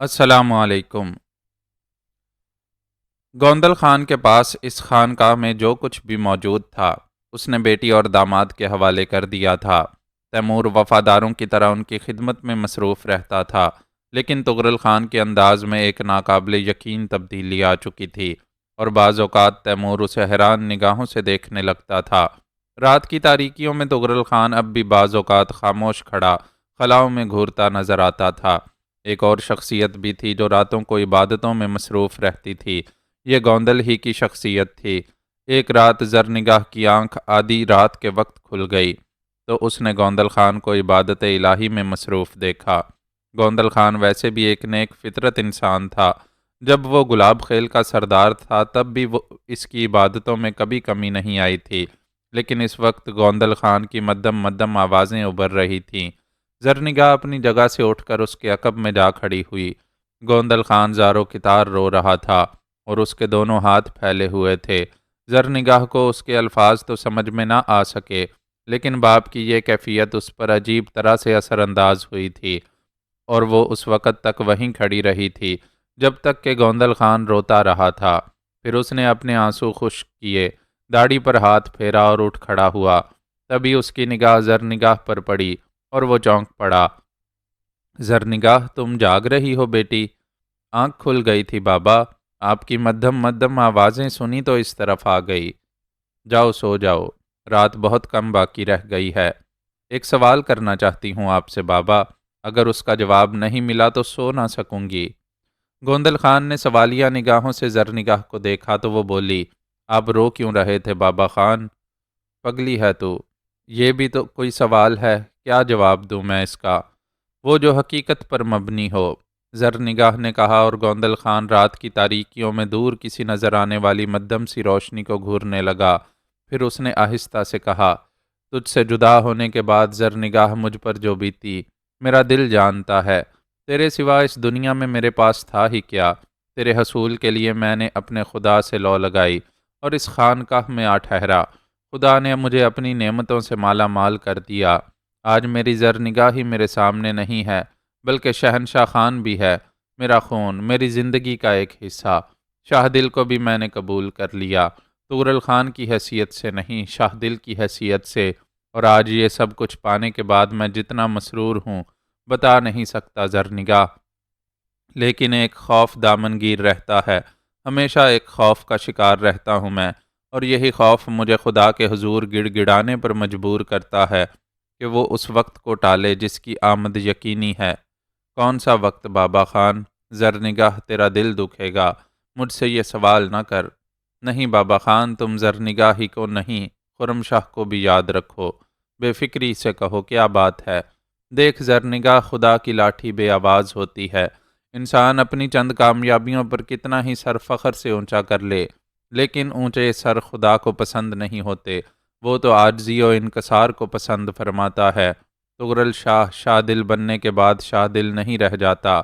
السلام علیکم۔ گوندل خان کے پاس اس خانقاہ میں جو کچھ بھی موجود تھا اس نے بیٹی اور داماد کے حوالے کر دیا تھا۔ تیمور وفاداروں کی طرح ان کی خدمت میں مصروف رہتا تھا، لیکن طغرل خان کے انداز میں ایک ناقابل یقین تبدیلی آ چکی تھی، اور بعض اوقات تیمور اسے حیران نگاہوں سے دیکھنے لگتا تھا۔ رات کی تاریکیوں میں طغرل خان اب بھی بعض اوقات خاموش کھڑا خلاؤں میں گھورتا نظر آتا تھا۔ ایک اور شخصیت بھی تھی جو راتوں کو عبادتوں میں مصروف رہتی تھی، یہ گوندل ہی کی شخصیت تھی۔ ایک رات زرنگاہ کی آنکھ آدھی رات کے وقت کھل گئی تو اس نے گوندل خان کو عبادت الہی میں مصروف دیکھا۔ گوندل خان ویسے بھی ایک نیک فطرت انسان تھا۔ جب وہ گلاب خیل کا سردار تھا تب بھی وہ اس کی عبادتوں میں کبھی کمی نہیں آئی تھی، لیکن اس وقت گوندل خان کی مدھم مدھم آوازیں ابھر رہی تھیں۔ زرنگاہ اپنی جگہ سے اٹھ کر اس کے عقب میں جا کھڑی ہوئی۔ گوندل خان زارو کتار رو رہا تھا اور اس کے دونوں ہاتھ پھیلے ہوئے تھے۔ زرنگاہ کو اس کے الفاظ تو سمجھ میں نہ آ سکے، لیکن باپ کی یہ کیفیت اس پر عجیب طرح سے اثر انداز ہوئی تھی، اور وہ اس وقت تک وہیں کھڑی رہی تھی جب تک کہ گوندل خان روتا رہا تھا۔ پھر اس نے اپنے آنسو خشک کیے، داڑھی پر ہاتھ پھیرا اور اٹھ کھڑا ہوا۔ تبھی اس کی نگاہ زرنگاہ پر پڑی اور وہ چونک پڑا۔ زرنگاہ، تم جاگ رہی ہو بیٹی؟ آنکھ کھل گئی تھی بابا، آپ کی مدھم مدھم آوازیں سنی تو اس طرف آ گئی۔ جاؤ سو جاؤ، رات بہت کم باقی رہ گئی ہے۔ ایک سوال کرنا چاہتی ہوں آپ سے بابا، اگر اس کا جواب نہیں ملا تو سو نہ سکوں گی۔ گوندل خان نے سوالیہ نگاہوں سے زرنگاہ کو دیکھا تو وہ بولی، آپ رو کیوں رہے تھے بابا خان؟ پگلی ہے تو، یہ بھی تو کوئی سوال ہے، کیا جواب دوں میں اس کا؟ وہ جو حقیقت پر مبنی ہو، زرنگاہ نے کہا، اور گوندل خان رات کی تاریکیوں میں دور کسی نظر آنے والی مدھم سی روشنی کو گھورنے لگا۔ پھر اس نے آہستہ سے کہا، تجھ سے جدا ہونے کے بعد زرنگاہ مجھ پر جو بیتی میرا دل جانتا ہے۔ تیرے سوا اس دنیا میں میرے پاس تھا ہی کیا؟ تیرے حصول کے لیے میں نے اپنے خدا سے لو لگائی اور اس خانقاہ میں آ ٹھہرا۔ خدا نے مجھے اپنی نعمتوں سے مالا مال کر دیا۔ آج میری زرنگاہ ہی میرے سامنے نہیں ہے، بلکہ شہنشاہ خان بھی ہے، میرا خون، میری زندگی کا ایک حصہ۔ شاہ دل کو بھی میں نے قبول کر لیا، طغرل خان کی حیثیت سے نہیں، شاہ دل کی حیثیت سے، اور آج یہ سب کچھ پانے کے بعد میں جتنا مسرور ہوں بتا نہیں سکتا زرنگاہ۔ لیکن ایک خوف دامنگیر رہتا ہے، ہمیشہ ایک خوف کا شکار رہتا ہوں میں، اور یہی خوف مجھے خدا کے حضور گڑ گڑانے پر مجبور کرتا ہے کہ وہ اس وقت کو ٹالے جس کی آمد یقینی ہے۔ کون سا وقت بابا خان؟ زرنگاہ، تیرا دل دکھے گا، مجھ سے یہ سوال نہ کر۔ نہیں بابا خان، تم زرنگاہ ہی کو نہیں، خرم شاہ کو بھی یاد رکھو۔ بے فکری سے کہو، کیا بات ہے؟ دیکھ زرنگاہ، خدا کی لاٹھی بے آواز ہوتی ہے۔ انسان اپنی چند کامیابیوں پر کتنا ہی سر فخر سے اونچا کر لے، لیکن اونچے سر خدا کو پسند نہیں ہوتے، وہ تو عاجزی و انکسار کو پسند فرماتا ہے۔ طغرل شاہ شاہ دل بننے کے بعد شاہ دل نہیں رہ جاتا،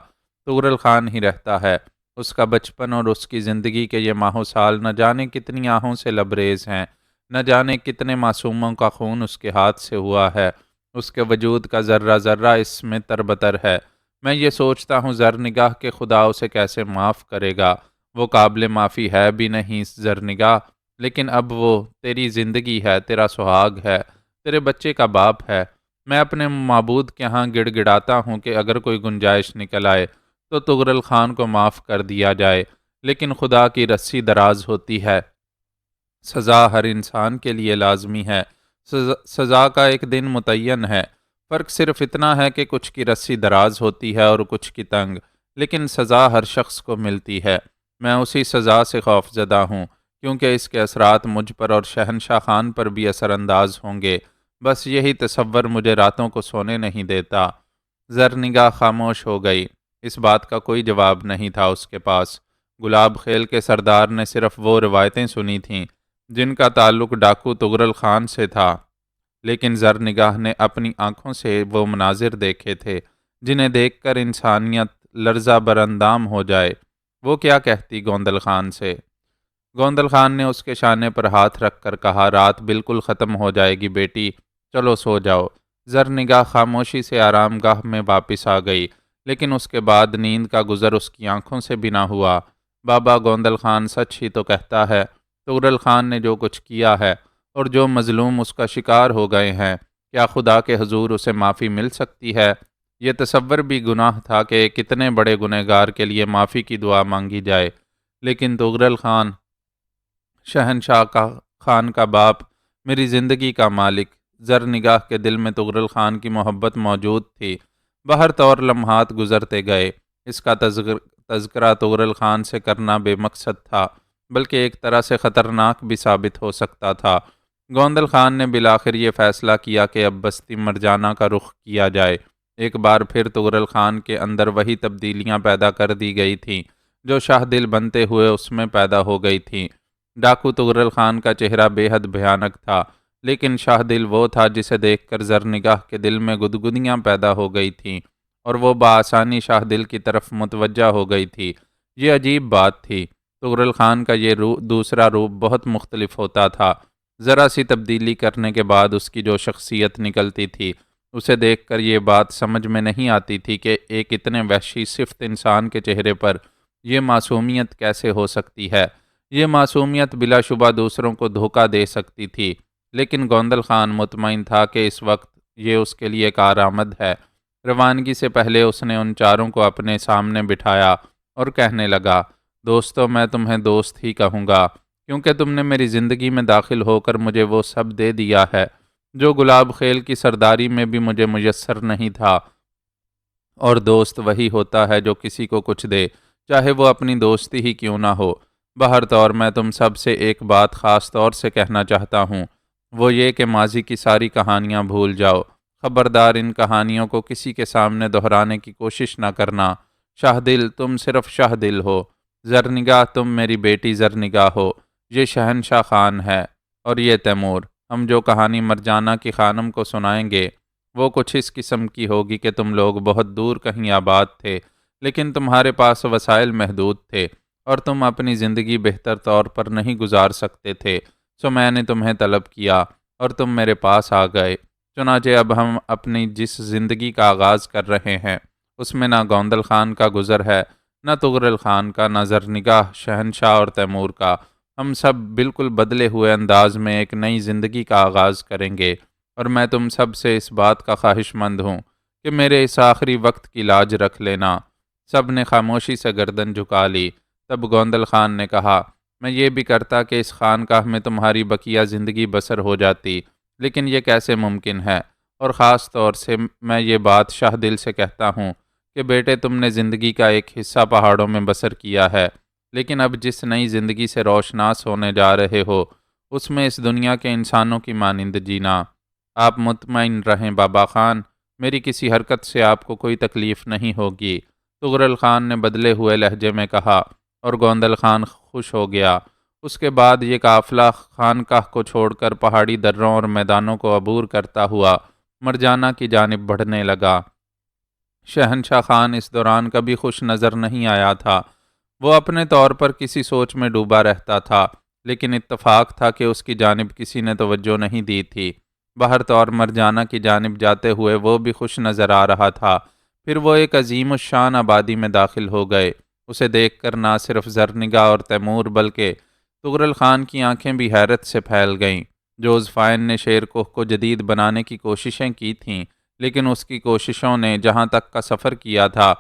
طغرل خان ہی رہتا ہے۔ اس کا بچپن اور اس کی زندگی کے یہ ماہ و سال نہ جانے کتنی آہوں سے لبریز ہیں، نہ جانے کتنے معصوموں کا خون اس کے ہاتھ سے ہوا ہے، اس کے وجود کا ذرہ ذرہ اس میں تربتر ہے۔ میں یہ سوچتا ہوں زرنگاہ کہ خدا اسے کیسے معاف کرے گا، وہ قابل معافی ہے بھی نہیں زرنگاہ، لیکن اب وہ تیری زندگی ہے، تیرا سہاگ ہے، تیرے بچے کا باپ ہے۔ میں اپنے معبود کے ہاں گڑ گڑاتا ہوں کہ اگر کوئی گنجائش نکل آئے تو طغرل خان کو معاف کر دیا جائے، لیکن خدا کی رسی دراز ہوتی ہے، سزا ہر انسان کے لیے لازمی ہے، سزا کا ایک دن متعین ہے۔ فرق صرف اتنا ہے کہ کچھ کی رسی دراز ہوتی ہے اور کچھ کی تنگ، لیکن سزا ہر شخص کو ملتی ہے۔ میں اسی سزا سے خوف زدہ ہوں، کیونکہ اس کے اثرات مجھ پر اور شہنشاہ خان پر بھی اثر انداز ہوں گے۔ بس یہی تصور مجھے راتوں کو سونے نہیں دیتا۔ زرنگاہ خاموش ہو گئی، اس بات کا کوئی جواب نہیں تھا اس کے پاس۔ گلاب خیل کے سردار نے صرف وہ روایتیں سنی تھیں جن کا تعلق ڈاکو طغرل خان سے تھا، لیکن زرنگاہ نے اپنی آنکھوں سے وہ مناظر دیکھے تھے جنہیں دیکھ کر انسانیت لرزہ براندام ہو جائے۔ وہ کیا کہتی گوندل خان سے؟ گوندل خان نے اس کے شانے پر ہاتھ رکھ کر کہا، رات بالکل ختم ہو جائے گی بیٹی، چلو سو جاؤ۔ زرنگاہ خاموشی سے آرام گاہ میں واپس آ گئی، لیکن اس کے بعد نیند کا گزر اس کی آنکھوں سے بھی نہ ہوا۔ بابا گوندل خان سچ ہی تو کہتا ہے، تغرل خان نے جو کچھ کیا ہے اور جو مظلوم اس کا شکار ہو گئے ہیں، کیا خدا کے حضور اسے معافی مل سکتی ہے؟ یہ تصور بھی گناہ تھا کہ کتنے بڑے گنہگار کے لیے معافی کی دعا مانگی جائے، لیکن تغرل خان، شہنشاہ خان کا باپ، میری زندگی کا مالک، زرنگاہ کے دل میں تغرل خان کی محبت موجود تھی۔ بہر طور لمحات گزرتے گئے، اس کا تذکرہ تغرل خان سے کرنا بے مقصد تھا، بلکہ ایک طرح سے خطرناک بھی ثابت ہو سکتا تھا۔ گوندل خان نے بالآخر یہ فیصلہ کیا کہ اب بستی مرجانہ کا رخ کیا جائے۔ ایک بار پھر تغرل خان کے اندر وہی تبدیلیاں پیدا کر دی گئی تھیں جو شاہ دل بنتے ہوئے اس میں پیدا ہو گئی تھیں۔ ڈاکو تغرل خان کا چہرہ بے حد بھیانک تھا، لیکن شاہ دل وہ تھا جسے دیکھ کر زرنگاہ کے دل میں گدگدیاں پیدا ہو گئی تھیں اور وہ بآسانی شاہ دل کی طرف متوجہ ہو گئی تھی۔ یہ عجیب بات تھی، تغرل خان کا یہ دوسرا روپ بہت مختلف ہوتا تھا۔ ذرا سی تبدیلی کرنے کے بعد اس کی جو شخصیت نکلتی تھی، اسے دیکھ کر یہ بات سمجھ میں نہیں آتی تھی کہ ایک اتنے وحشی صفت انسان کے چہرے پر یہ معصومیت کیسے ہو سکتی ہے۔ یہ معصومیت بلا شبہ دوسروں کو دھوکہ دے سکتی تھی، لیکن گوندل خان مطمئن تھا کہ اس وقت یہ اس کے لیے کارآمد ہے۔ روانگی سے پہلے اس نے ان چاروں کو اپنے سامنے بٹھایا اور کہنے لگا، دوستو، میں تمہیں دوست ہی کہوں گا، کیونکہ تم نے میری زندگی میں داخل ہو کر مجھے وہ سب دے دیا ہے جو گلاب خیل کی سرداری میں بھی مجھے میسر نہیں تھا۔ اور دوست وہی ہوتا ہے جو کسی کو کچھ دے، چاہے وہ اپنی دوستی ہی کیوں نہ ہو۔ بہر طور میں تم سب سے ایک بات خاص طور سے کہنا چاہتا ہوں، وہ یہ کہ ماضی کی ساری کہانیاں بھول جاؤ۔ خبردار ان کہانیوں کو کسی کے سامنے دہرانے کی کوشش نہ کرنا۔ شاہ دل، تم صرف شاہ دل ہو، زرنگاہ، تم میری بیٹی زرنگاہ ہو، یہ شہنشاہ خان ہے اور یہ تیمور۔ ہم جو کہانی مرجانہ کی خانم کو سنائیں گے وہ کچھ اس قسم کی ہوگی کہ تم لوگ بہت دور کہیں آباد تھے، لیکن تمہارے پاس وسائل محدود تھے اور تم اپنی زندگی بہتر طور پر نہیں گزار سکتے تھے، سو میں نے تمہیں طلب کیا اور تم میرے پاس آ گئے۔ چنانچہ اب ہم اپنی جس زندگی کا آغاز کر رہے ہیں اس میں نہ گوندل خان کا گزر ہے، نہ تغرل خان کا، نہ زرنگاہ، شہنشاہ اور تیمور کا۔ ہم سب بالکل بدلے ہوئے انداز میں ایک نئی زندگی کا آغاز کریں گے، اور میں تم سب سے اس بات کا خواہش مند ہوں کہ میرے اس آخری وقت کی لاج رکھ لینا۔ سب نے خاموشی سے گردن جھکا لی۔ تب گوندل خان نے کہا، میں یہ بھی کرتا کہ اس خانقاہ میں تمہاری بقیہ زندگی بسر ہو جاتی، لیکن یہ کیسے ممکن ہے؟ اور خاص طور سے میں یہ بات شاہ دل سے کہتا ہوں کہ بیٹے، تم نے زندگی کا ایک حصہ پہاڑوں میں بسر کیا ہے، لیکن اب جس نئی زندگی سے روشناس ہونے جا رہے ہو اس میں اس دنیا کے انسانوں کی مانند جینا۔ آپ مطمئن رہیں بابا خان، میری کسی حرکت سے آپ کو کوئی تکلیف نہیں ہوگی، تغرل خان نے بدلے ہوئے لہجے میں کہا، اور گوندل خان خوش ہو گیا۔ اس کے بعد یہ قافلہ خانقاہ کو چھوڑ کر پہاڑی دروں اور میدانوں کو عبور کرتا ہوا مرجانہ کی جانب بڑھنے لگا۔ شہنشاہ خان اس دوران کبھی خوش نظر نہیں آیا تھا۔ وہ اپنے طور پر کسی سوچ میں ڈوبا رہتا تھا، لیکن اتفاق تھا کہ اس کی جانب کسی نے توجہ نہیں دی تھی۔ بہر طور مرجانہ کی جانب جاتے ہوئے وہ بھی خوش نظر آ رہا تھا۔ پھر وہ ایک عظیم الشان آبادی میں داخل ہو گئے۔ اسے دیکھ کر نہ صرف زرنگاہ اور تیمور بلکہ تغرل خان کی آنکھیں بھی حیرت سے پھیل گئیں۔ جوز فائن نے شیر کوہ کو جدید بنانے کی کوششیں کی تھیں، لیکن اس کی کوششوں نے جہاں تک کا سفر کیا تھا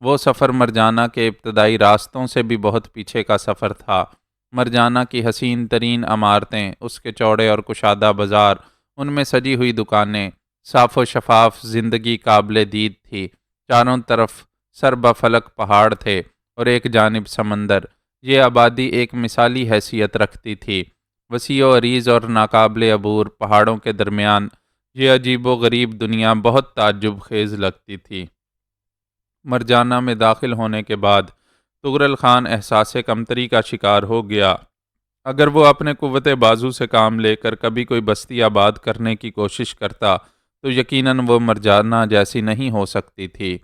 وہ سفر مرجانہ کے ابتدائی راستوں سے بھی بہت پیچھے کا سفر تھا۔ مرجانہ کی حسین ترین عمارتیں، اس کے چوڑے اور کشادہ بازار، ان میں سجی ہوئی دکانیں، صاف و شفاف زندگی قابل دید تھی۔ چاروں طرف سر بفلک پہاڑ تھے اور ایک جانب سمندر۔ یہ آبادی ایک مثالی حیثیت رکھتی تھی۔ وسیع و عریض اور ناقابل عبور پہاڑوں کے درمیان یہ عجیب و غریب دنیا بہت تعجب خیز لگتی تھی۔ مرجانہ میں داخل ہونے کے بعد تغرل خان احساس کمتری کا شکار ہو گیا۔ اگر وہ اپنے قوت بازو سے کام لے کر کبھی کوئی بستی آباد کرنے کی کوشش کرتا تو یقیناً وہ مرجانہ جیسی نہیں ہو سکتی تھی۔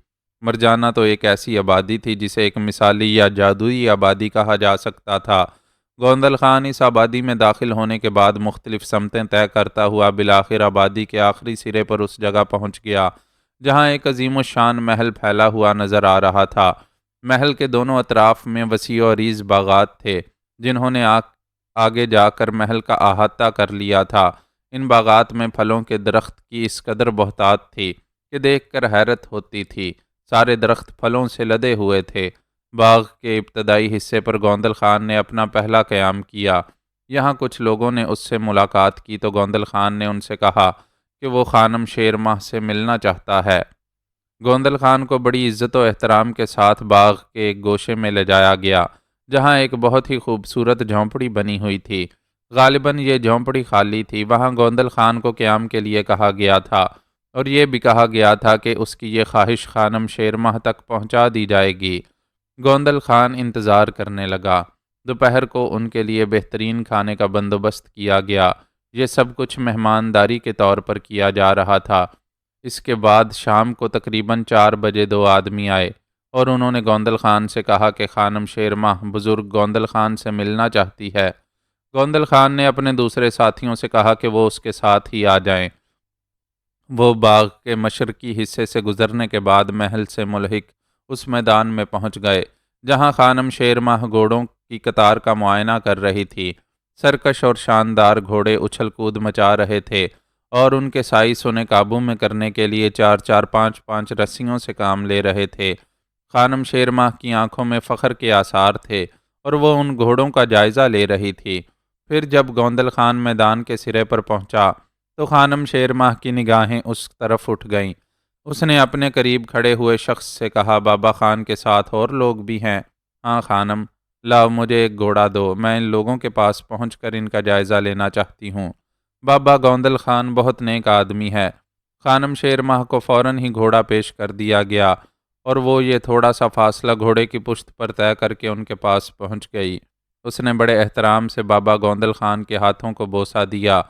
مرجانہ تو ایک ایسی آبادی تھی جسے ایک مثالی یا جادوئی آبادی کہا جا سکتا تھا۔ گوندل خان اس آبادی میں داخل ہونے کے بعد مختلف سمتیں طے کرتا ہوا بالآخر آبادی کے آخری سرے پر اس جگہ پہنچ گیا جہاں ایک عظیم الشان محل پھیلا ہوا نظر آ رہا تھا۔ محل کے دونوں اطراف میں وسیع و عریض باغات تھے، جنہوں نے آگے جا کر محل کا احاطہ کر لیا تھا۔ ان باغات میں پھلوں کے درخت کی اس قدر بہتات تھی کہ دیکھ کر حیرت ہوتی تھی۔ سارے درخت پھلوں سے لدے ہوئے تھے۔ باغ کے ابتدائی حصے پر گوندل خان نے اپنا پہلا قیام کیا۔ یہاں کچھ لوگوں نے اس سے ملاقات کی تو گوندل خان نے ان سے کہا کہ وہ خانم شیر ماہ سے ملنا چاہتا ہے۔ گوندل خان کو بڑی عزت و احترام کے ساتھ باغ کے ایک گوشے میں لے جایا گیا، جہاں ایک بہت ہی خوبصورت جھونپڑی بنی ہوئی تھی۔ غالباً یہ جھونپڑی خالی تھی۔ وہاں گوندل خان کو قیام کے لیے کہا گیا تھا، اور یہ بھی کہا گیا تھا کہ اس کی یہ خواہش خانم شیر ماہ تک پہنچا دی جائے گی۔ گوندل خان انتظار کرنے لگا۔ دوپہر کو ان کے لیے بہترین کھانے کا بندوبست کیا گیا۔ یہ سب کچھ مہمانداری کے طور پر کیا جا رہا تھا۔ اس کے بعد شام کو تقریباً 4 بجے 2 آدمی آئے اور انہوں نے گوندل خان سے کہا کہ خانم شیر ماہ بزرگ گوندل خان سے ملنا چاہتی ہے۔ گوندل خان نے اپنے دوسرے ساتھیوں سے کہا کہ وہ اس کے ساتھ ہی آ جائیں۔ وہ باغ کے مشرقی حصے سے گزرنے کے بعد محل سے ملحق اس میدان میں پہنچ گئے جہاں خانم شیر ماہ گھوڑوں کی قطار کا معائنہ کر رہی تھی۔ سرکش اور شاندار گھوڑے اچھل کود مچا رہے تھے اور ان کے سائز انہیں قابو میں کرنے کے لیے 4 5 رسیوں سے کام لے رہے تھے۔ خانم شیر ماہ کی آنکھوں میں فخر کے آثار تھے اور وہ ان گھوڑوں کا جائزہ لے رہی تھی۔ پھر جب گوندل خان میدان کے سرے پر پہنچا تو خانم شیر ماہ کی نگاہیں اس طرف اٹھ گئیں۔ اس نے اپنے قریب کھڑے ہوئے شخص سے کہا، بابا خان کے ساتھ اور لوگ بھی ہیں؟ ہاں خانم، لاؤ مجھے ایک گھوڑا دو، میں ان لوگوں کے پاس پہنچ کر ان کا جائزہ لینا چاہتی ہوں۔ بابا گوندل خان بہت نیک آدمی ہے۔ خانم شیر ماہ کو فوراً ہی گھوڑا پیش کر دیا گیا اور وہ یہ تھوڑا سا فاصلہ گھوڑے کی پشت پر طے کر کے ان کے پاس پہنچ گئی۔ اس نے بڑے احترام سے بابا گوندل خان کے ہاتھوں کو بوسہ دیا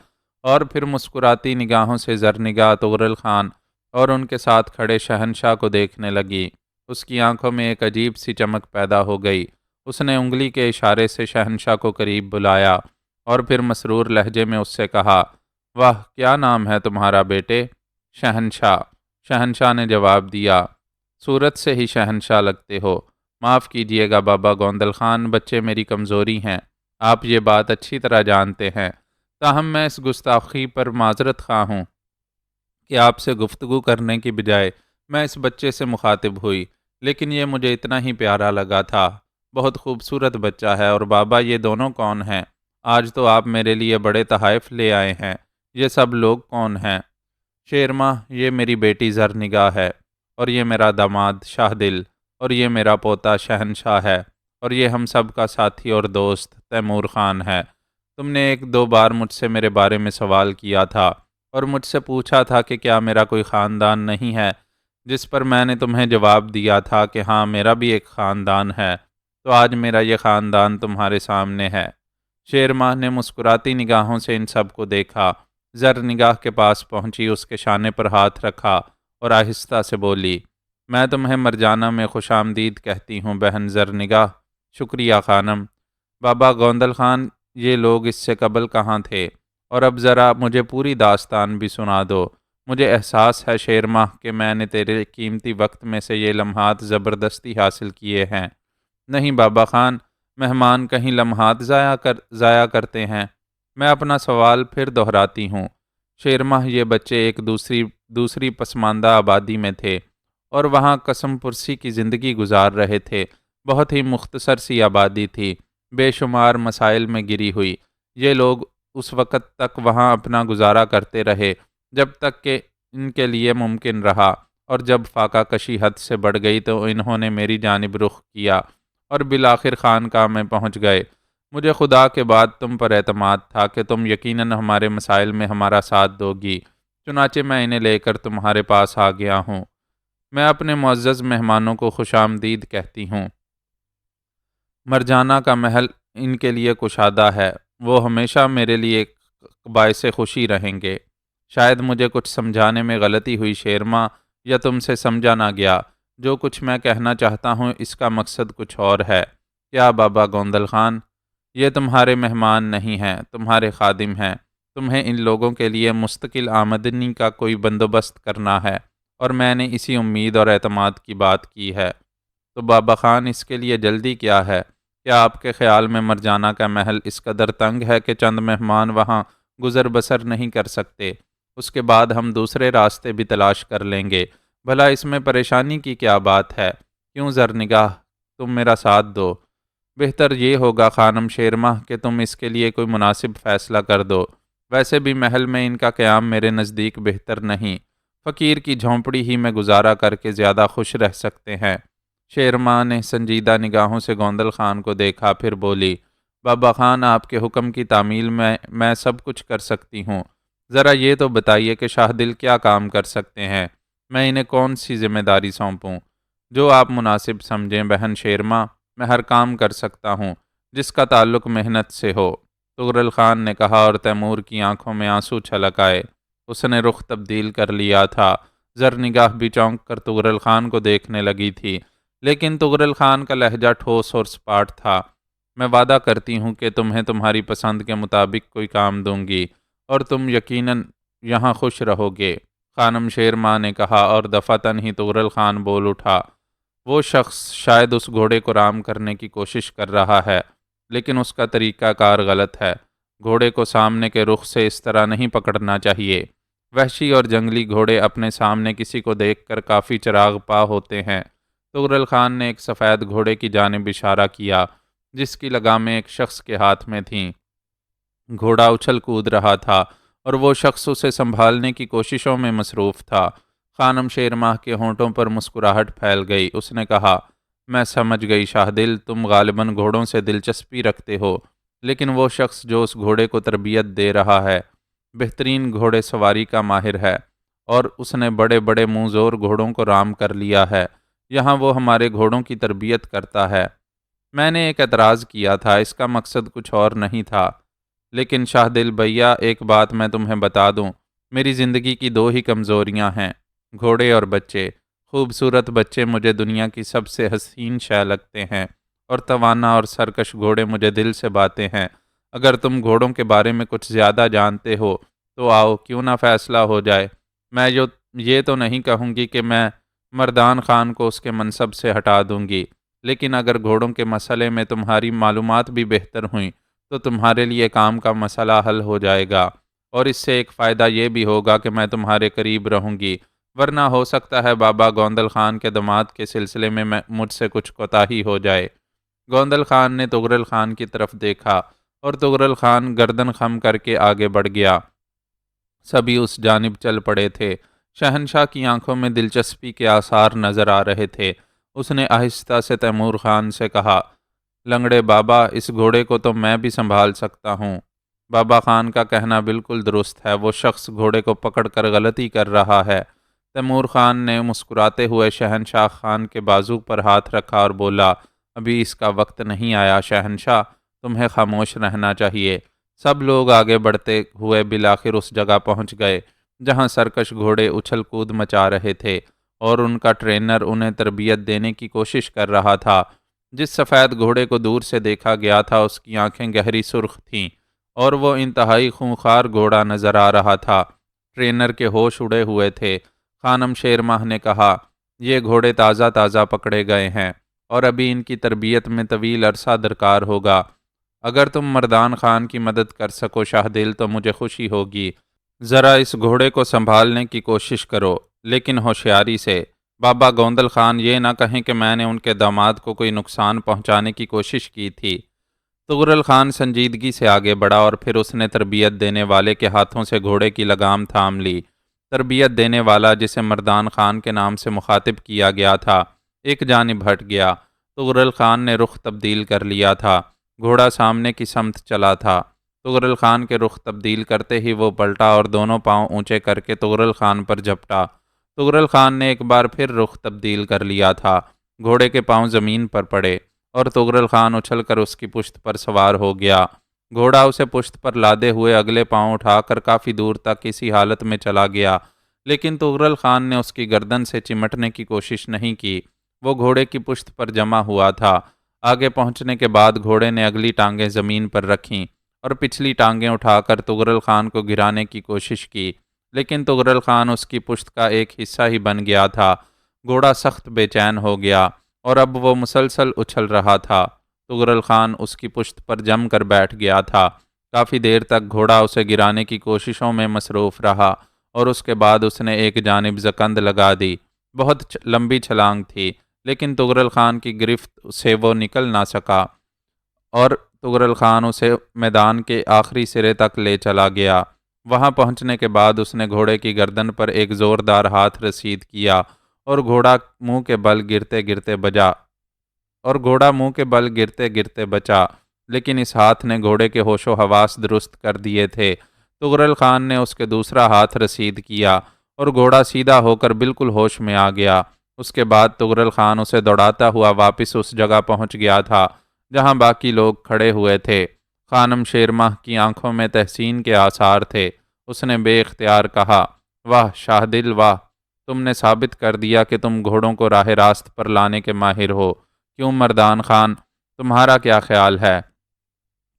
اور پھر مسکراتی نگاہوں سے زرنگاہ تغرل خان اور ان کے ساتھ کھڑے شہنشاہ کو دیکھنے لگی۔ اس کی آنکھوں میں ایک عجیب سی چمک پیدا ہو گئی۔ اس نے انگلی کے اشارے سے شہنشاہ کو قریب بلایا اور پھر مسرور لہجے میں اس سے کہا، واہ، کیا نام ہے تمہارا بیٹے؟ شہنشاہ۔ شہنشاہ نے جواب دیا، صورت سے ہی شہنشاہ لگتے ہو۔ معاف کیجیے گا بابا گوندل خان، بچے میری کمزوری ہیں، آپ یہ بات اچھی طرح جانتے ہیں۔ تاہم میں اس گستاخی پر معذرت خواہ ہوں کہ آپ سے گفتگو کرنے کی بجائے میں اس بچے سے مخاطب ہوئی، لیکن یہ مجھے اتنا ہی پیارا لگا تھا۔ بہت خوبصورت بچہ ہے۔ اور بابا، یہ دونوں کون ہیں؟ آج تو آپ میرے لیے بڑے تحائف لے آئے ہیں۔ یہ سب لوگ کون ہیں؟ شیر ماہ، یہ میری بیٹی زرنگاہ ہے، اور یہ میرا داماد شاہ دل، اور یہ میرا پوتا شہنشاہ ہے، اور یہ ہم سب کا ساتھی اور دوست تیمور خان ہے۔ تم نے 1 2 بار مجھ سے میرے بارے میں سوال کیا تھا اور مجھ سے پوچھا تھا کہ کیا میرا کوئی خاندان نہیں ہے، جس پر میں نے تمہیں جواب دیا تھا کہ ہاں، میرا بھی ایک خاندان ہے۔ تو آج میرا یہ خاندان تمہارے سامنے ہے۔ شیر ماہ نے مسکراتی نگاہوں سے ان سب کو دیکھا، زرنگاہ کے پاس پہنچی، اس کے شانے پر ہاتھ رکھا اور آہستہ سے بولی، میں تمہیں مرجانہ میں خوش آمدید کہتی ہوں بہن زرنگاہ۔ شکریہ خانم۔ بابا گوندل خان، یہ لوگ اس سے قبل کہاں تھے؟ اور اب ذرا مجھے پوری داستان بھی سنا دو۔ مجھے احساس ہے شیر ماہ کہ میں نے تیرے قیمتی وقت میں سے یہ لمحات زبردستی حاصل کیے ہیں۔ نہیں بابا خان، مہمان کہیں لمحات ضائع کرتے ہیں؟ میں اپنا سوال پھر دہراتی ہوں۔ شیر ماہ، یہ بچے ایک دوسری پسماندہ آبادی میں تھے اور وہاں قسم پرسی کی زندگی گزار رہے تھے۔ بہت ہی مختصر سی آبادی تھی، بے شمار مسائل میں گری ہوئی۔ یہ لوگ اس وقت تک وہاں اپنا گزارا کرتے رہے جب تک کہ ان کے لیے ممکن رہا، اور جب فاقہ کشی حد سے بڑھ گئی تو انہوں نے میری جانب رخ کیا اور بالآخر خانقاہ میں پہنچ گئے۔ مجھے خدا کے بعد تم پر اعتماد تھا کہ تم یقیناً ہمارے مسائل میں ہمارا ساتھ دو گی، چنانچہ میں انہیں لے کر تمہارے پاس آ گیا ہوں۔ میں اپنے معزز مہمانوں کو خوش آمدید کہتی ہوں۔ مرجانہ کا محل ان کے لیے کشادہ ہے، وہ ہمیشہ میرے لیے باعث خوشی رہیں گے۔ شاید مجھے کچھ سمجھانے میں غلطی ہوئی شیر ماہ، یا تم سے سمجھا نہ گیا۔ جو کچھ میں کہنا چاہتا ہوں اس کا مقصد کچھ اور ہے۔ کیا بابا گوندل خان؟ یہ تمہارے مہمان نہیں ہیں، تمہارے خادم ہیں۔ تمہیں ان لوگوں کے لیے مستقل آمدنی کا کوئی بندوبست کرنا ہے اور میں نے اسی امید اور اعتماد کی بات کی ہے۔ تو بابا خان، اس کے لیے جلدی کیا ہے؟ کیا آپ کے خیال میں مرجانہ کا محل اس قدر تنگ ہے کہ چند مہمان وہاں گزر بسر نہیں کر سکتے؟ اس کے بعد ہم دوسرے راستے بھی تلاش کر لیں گے۔ بھلا اس میں پریشانی کی کیا بات ہے؟ کیوں زرنگاہ، تم میرا ساتھ دو۔ بہتر یہ ہوگا خانم شیرماہ کہ تم اس کے لیے کوئی مناسب فیصلہ کر دو۔ ویسے بھی محل میں ان کا قیام میرے نزدیک بہتر نہیں۔ فقیر کی جھونپڑی ہی میں گزارا کر کے زیادہ خوش رہ سکتے ہیں۔ شیرماہ نے سنجیدہ نگاہوں سے گوندل خان کو دیکھا، پھر بولی، بابا خان، آپ کے حکم کی تعمیل میں سب کچھ کر سکتی ہوں۔ ذرا یہ تو بتائیے کہ شاہ دل کیا کام کر سکتے ہیں؟ میں انہیں کون سی ذمہ داری سونپوں؟ جو آپ مناسب سمجھیں بہن شیرماہ، میں ہر کام کر سکتا ہوں جس کا تعلق محنت سے ہو، تغرل خان نے کہا، اور تیمور کی آنکھوں میں آنسو چھلک آئے۔ اس نے رخ تبدیل کر لیا تھا۔ زرنگاہ بھی چونک کر تغرل خان کو دیکھنے لگی تھی، لیکن تغرل خان کا لہجہ ٹھوس اور سپاٹ تھا۔ میں وعدہ کرتی ہوں کہ تمہیں تمہاری پسند کے مطابق کوئی کام دوں گی اور تم یقیناً یہاں خوش رہو گے، خانم شیرماہ نے کہا، اور دفعتاً ہی تغرل خان بول اٹھا، وہ شخص شاید اس گھوڑے کو رام کرنے کی کوشش کر رہا ہے، لیکن اس کا طریقہ کار غلط ہے۔ گھوڑے کو سامنے کے رخ سے اس طرح نہیں پکڑنا چاہیے۔ وحشی اور جنگلی گھوڑے اپنے سامنے کسی کو دیکھ کر کافی چراغ پا ہوتے ہیں۔ تغرل خان نے ایک سفید گھوڑے کی جانب اشارہ کیا جس کی لگامیں ایک شخص کے ہاتھ میں تھیں۔ گھوڑا اچھل کود رہا تھا اور وہ شخص اسے سنبھالنے کی کوششوں میں مصروف تھا۔ خانم شیرماہ کے ہونٹوں پر مسکراہٹ پھیل گئی۔ اس نے کہا، میں سمجھ گئی شاہ دل، تم غالباً گھوڑوں سے دلچسپی رکھتے ہو، لیکن وہ شخص جو اس گھوڑے کو تربیت دے رہا ہے بہترین گھوڑے سواری کا ماہر ہے، اور اس نے بڑے بڑے منہ زور گھوڑوں کو رام کر لیا ہے۔ یہاں وہ ہمارے گھوڑوں کی تربیت کرتا ہے۔ میں نے ایک اعتراض کیا تھا، اس کا مقصد کچھ اور نہیں تھا، لیکن شاہ دل بھیا، ایک بات میں تمہیں بتا دوں، میری زندگی کی دو ہی کمزوریاں ہیں، گھوڑے اور بچے۔ خوبصورت بچے مجھے دنیا کی سب سے حسین شے لگتے ہیں، اور توانا اور سرکش گھوڑے مجھے دل سے بھاتے ہیں۔ اگر تم گھوڑوں کے بارے میں کچھ زیادہ جانتے ہو تو آؤ، کیوں نہ فیصلہ ہو جائے۔ میں یہ تو نہیں کہوں گی کہ میں مردان خان کو اس کے منصب سے ہٹا دوں گی، لیکن اگر گھوڑوں کے مسئلے میں تمہاری معلومات بھی بہتر ہوئیں تو تمہارے لیے کام کا مسئلہ حل ہو جائے گا، اور اس سے ایک فائدہ یہ بھی ہوگا کہ میں تمہارے قریب رہوں گی، ورنہ ہو سکتا ہے بابا گوندل خان کے داماد کے سلسلے میں مجھ سے کچھ کوتاہی ہو جائے۔ گوندل خان نے تغرل خان کی طرف دیکھا اور تغرل خان گردن خم کر کے آگے بڑھ گیا۔ سبھی اس جانب چل پڑے تھے۔ شہنشاہ کی آنکھوں میں دلچسپی کے آثار نظر آ رہے تھے۔ اس نے آہستہ سے تیمور خان سے کہا، لنگڑے بابا، اس گھوڑے کو تو میں بھی سنبھال سکتا ہوں۔ بابا خان کا کہنا بالکل درست ہے، وہ شخص گھوڑے کو پکڑ کر غلطی کر رہا ہے۔ تیمور خان نے مسکراتے ہوئے شہنشاہ خان کے بازو پر ہاتھ رکھا اور بولا، ابھی اس کا وقت نہیں آیا شہنشاہ، تمہیں خاموش رہنا چاہیے۔ سب لوگ آگے بڑھتے ہوئے بالآخر اس جگہ پہنچ گئے جہاں سرکش گھوڑے اچھل کود مچا رہے تھے اور ان کا ٹرینر انہیں تربیت دینے کی کوشش کر رہا تھا۔ جس سفید گھوڑے کو دور سے دیکھا گیا تھا اس کی آنکھیں گہری سرخ تھیں اور وہ انتہائی خونخوار گھوڑا نظر آ رہا تھا۔ ٹرینر کے ہوش اڑے ہوئے تھے۔ خانم شیرماہ نے کہا، یہ گھوڑے تازہ تازہ پکڑے گئے ہیں اور ابھی ان کی تربیت میں طویل عرصہ درکار ہوگا۔ اگر تم مردان خان کی مدد کر سکو شاہ دل تو مجھے خوشی ہوگی۔ ذرا اس گھوڑے کو سنبھالنے کی کوشش کرو، لیکن ہوشیاری سے۔ بابا گوندل خان یہ نہ کہیں کہ میں نے ان کے داماد کو کوئی نقصان پہنچانے کی کوشش کی تھی۔ تغرل خان سنجیدگی سے آگے بڑھا اور پھر اس نے تربیت دینے والے کے ہاتھوں سے گھوڑے کی لگام تھام لی۔ تربیت دینے والا، جسے مردان خان کے نام سے مخاطب کیا گیا تھا، ایک جانب ہٹ گیا۔ تغرل خان نے رخ تبدیل کر لیا تھا۔ گھوڑا سامنے کی سمت چلا تھا۔ تغرل خان کے رخ تبدیل کرتے ہی وہ پلٹا اور دونوں پاؤں اونچے کر کے تغرل خان پر جھپٹا۔ تغرل خان نے ایک بار پھر رخ تبدیل کر لیا تھا۔ گھوڑے کے پاؤں زمین پر پڑے اور تغرل خان اچھل کر اس کی پشت پر سوار ہو گیا۔ گھوڑا اسے پشت پر لادے ہوئے اگلے پاؤں اٹھا کر کافی دور تک اسی حالت میں چلا گیا، لیکن تغرل خان نے اس کی گردن سے چمٹنے کی کوشش نہیں کی۔ وہ گھوڑے کی پشت پر جمع ہوا تھا۔ آگے پہنچنے کے بعد گھوڑے نے اگلی ٹانگیں زمین پر رکھیں اور پچھلی ٹانگیں اٹھا کر تغرل خان کو گرانے کی کوشش کی، لیکن تغرل خان اس کی پشت کا ایک حصہ ہی بن گیا تھا۔ گھوڑا سخت بے چین ہو گیا اور اب وہ مسلسل اچھل رہا تھا۔ تغرل خان اس کی پشت پر جم کر بیٹھ گیا تھا۔ کافی دیر تک گھوڑا اسے گرانے کی کوششوں میں مصروف رہا اور اس کے بعد اس نے ایک جانب زکند لگا دی۔ بہت لمبی چھلانگ تھی، لیکن تغرل خان کی گرفت سے وہ نکل نہ سکا اور تغرل خان اسے میدان کے آخری سرے تک لے چلا گیا۔ وہاں پہنچنے کے بعد اس نے گھوڑے کی گردن پر ایک زوردار ہاتھ رسید کیا اور گھوڑا منہ کے بل گرتے گرتے بچا، لیکن اس ہاتھ نے گھوڑے کے ہوش و حواس درست کر دیے تھے۔ تغرل خان نے اس کے دوسرا ہاتھ رسید کیا اور گھوڑا سیدھا ہو کر بالکل ہوش میں آ گیا۔ اس کے بعد تغرل خان اسے دوڑاتا ہوا واپس اس جگہ پہنچ گیا تھا جہاں باقی لوگ کھڑے ہوئے تھے۔ خانم شیرماہ کی آنکھوں میں تحسین کے آثار تھے۔ اس نے بے اختیار کہا، واہ شاہ دل واہ، تم نے ثابت کر دیا کہ تم گھوڑوں کو راہ راست پر لانے کے ماہر ہو۔ کیوں مردان خان، تمہارا کیا خیال ہے؟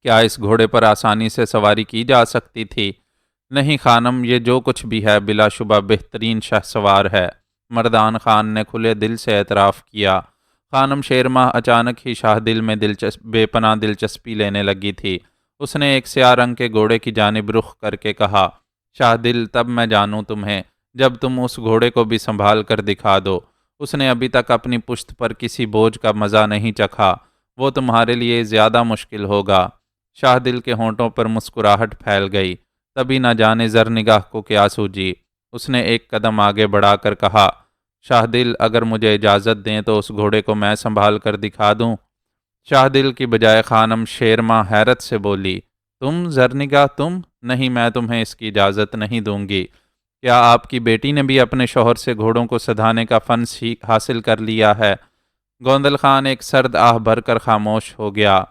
کیا اس گھوڑے پر آسانی سے سواری کی جا سکتی تھی؟ نہیں خانم، یہ جو کچھ بھی ہے بلا شبہ بہترین شہ سوار ہے، مردان خان نے کھلے دل سے اعتراف کیا۔ خانم شیرماہ اچانک ہی شاہ دل میں بے پناہ دلچسپی لینے لگی تھی۔ اس نے ایک سیاہ رنگ کے گھوڑے کی جانب رخ کر کے کہا، شاہ دل تب میں جانوں تمہیں جب تم اس گھوڑے کو بھی سنبھال کر دکھا دو۔ اس نے ابھی تک اپنی پشت پر کسی بوجھ کا مزہ نہیں چکھا، وہ تمہارے لیے زیادہ مشکل ہوگا۔ شاہ دل کے ہونٹوں پر مسکراہٹ پھیل گئی، تبھی نہ جانے زرنگاہ کو کیا سوجی۔ اس نے ایک قدم آگے بڑھا کر کہا، شاہ دل اگر مجھے اجازت دیں تو اس گھوڑے کو میں سنبھال کر دکھا دوں۔ شاہ دل کی بجائے خانم شیرماہ حیرت سے بولی، تم زرنگاہ تم؟ نہیں، میں تمہیں اس کی اجازت نہیں دوں گی۔ کیا آپ کی بیٹی نے بھی اپنے شوہر سے گھوڑوں کو سدھانے کا فن حاصل کر لیا ہے؟ گوندل خان ایک سرد آہ بھر کر خاموش ہو گیا۔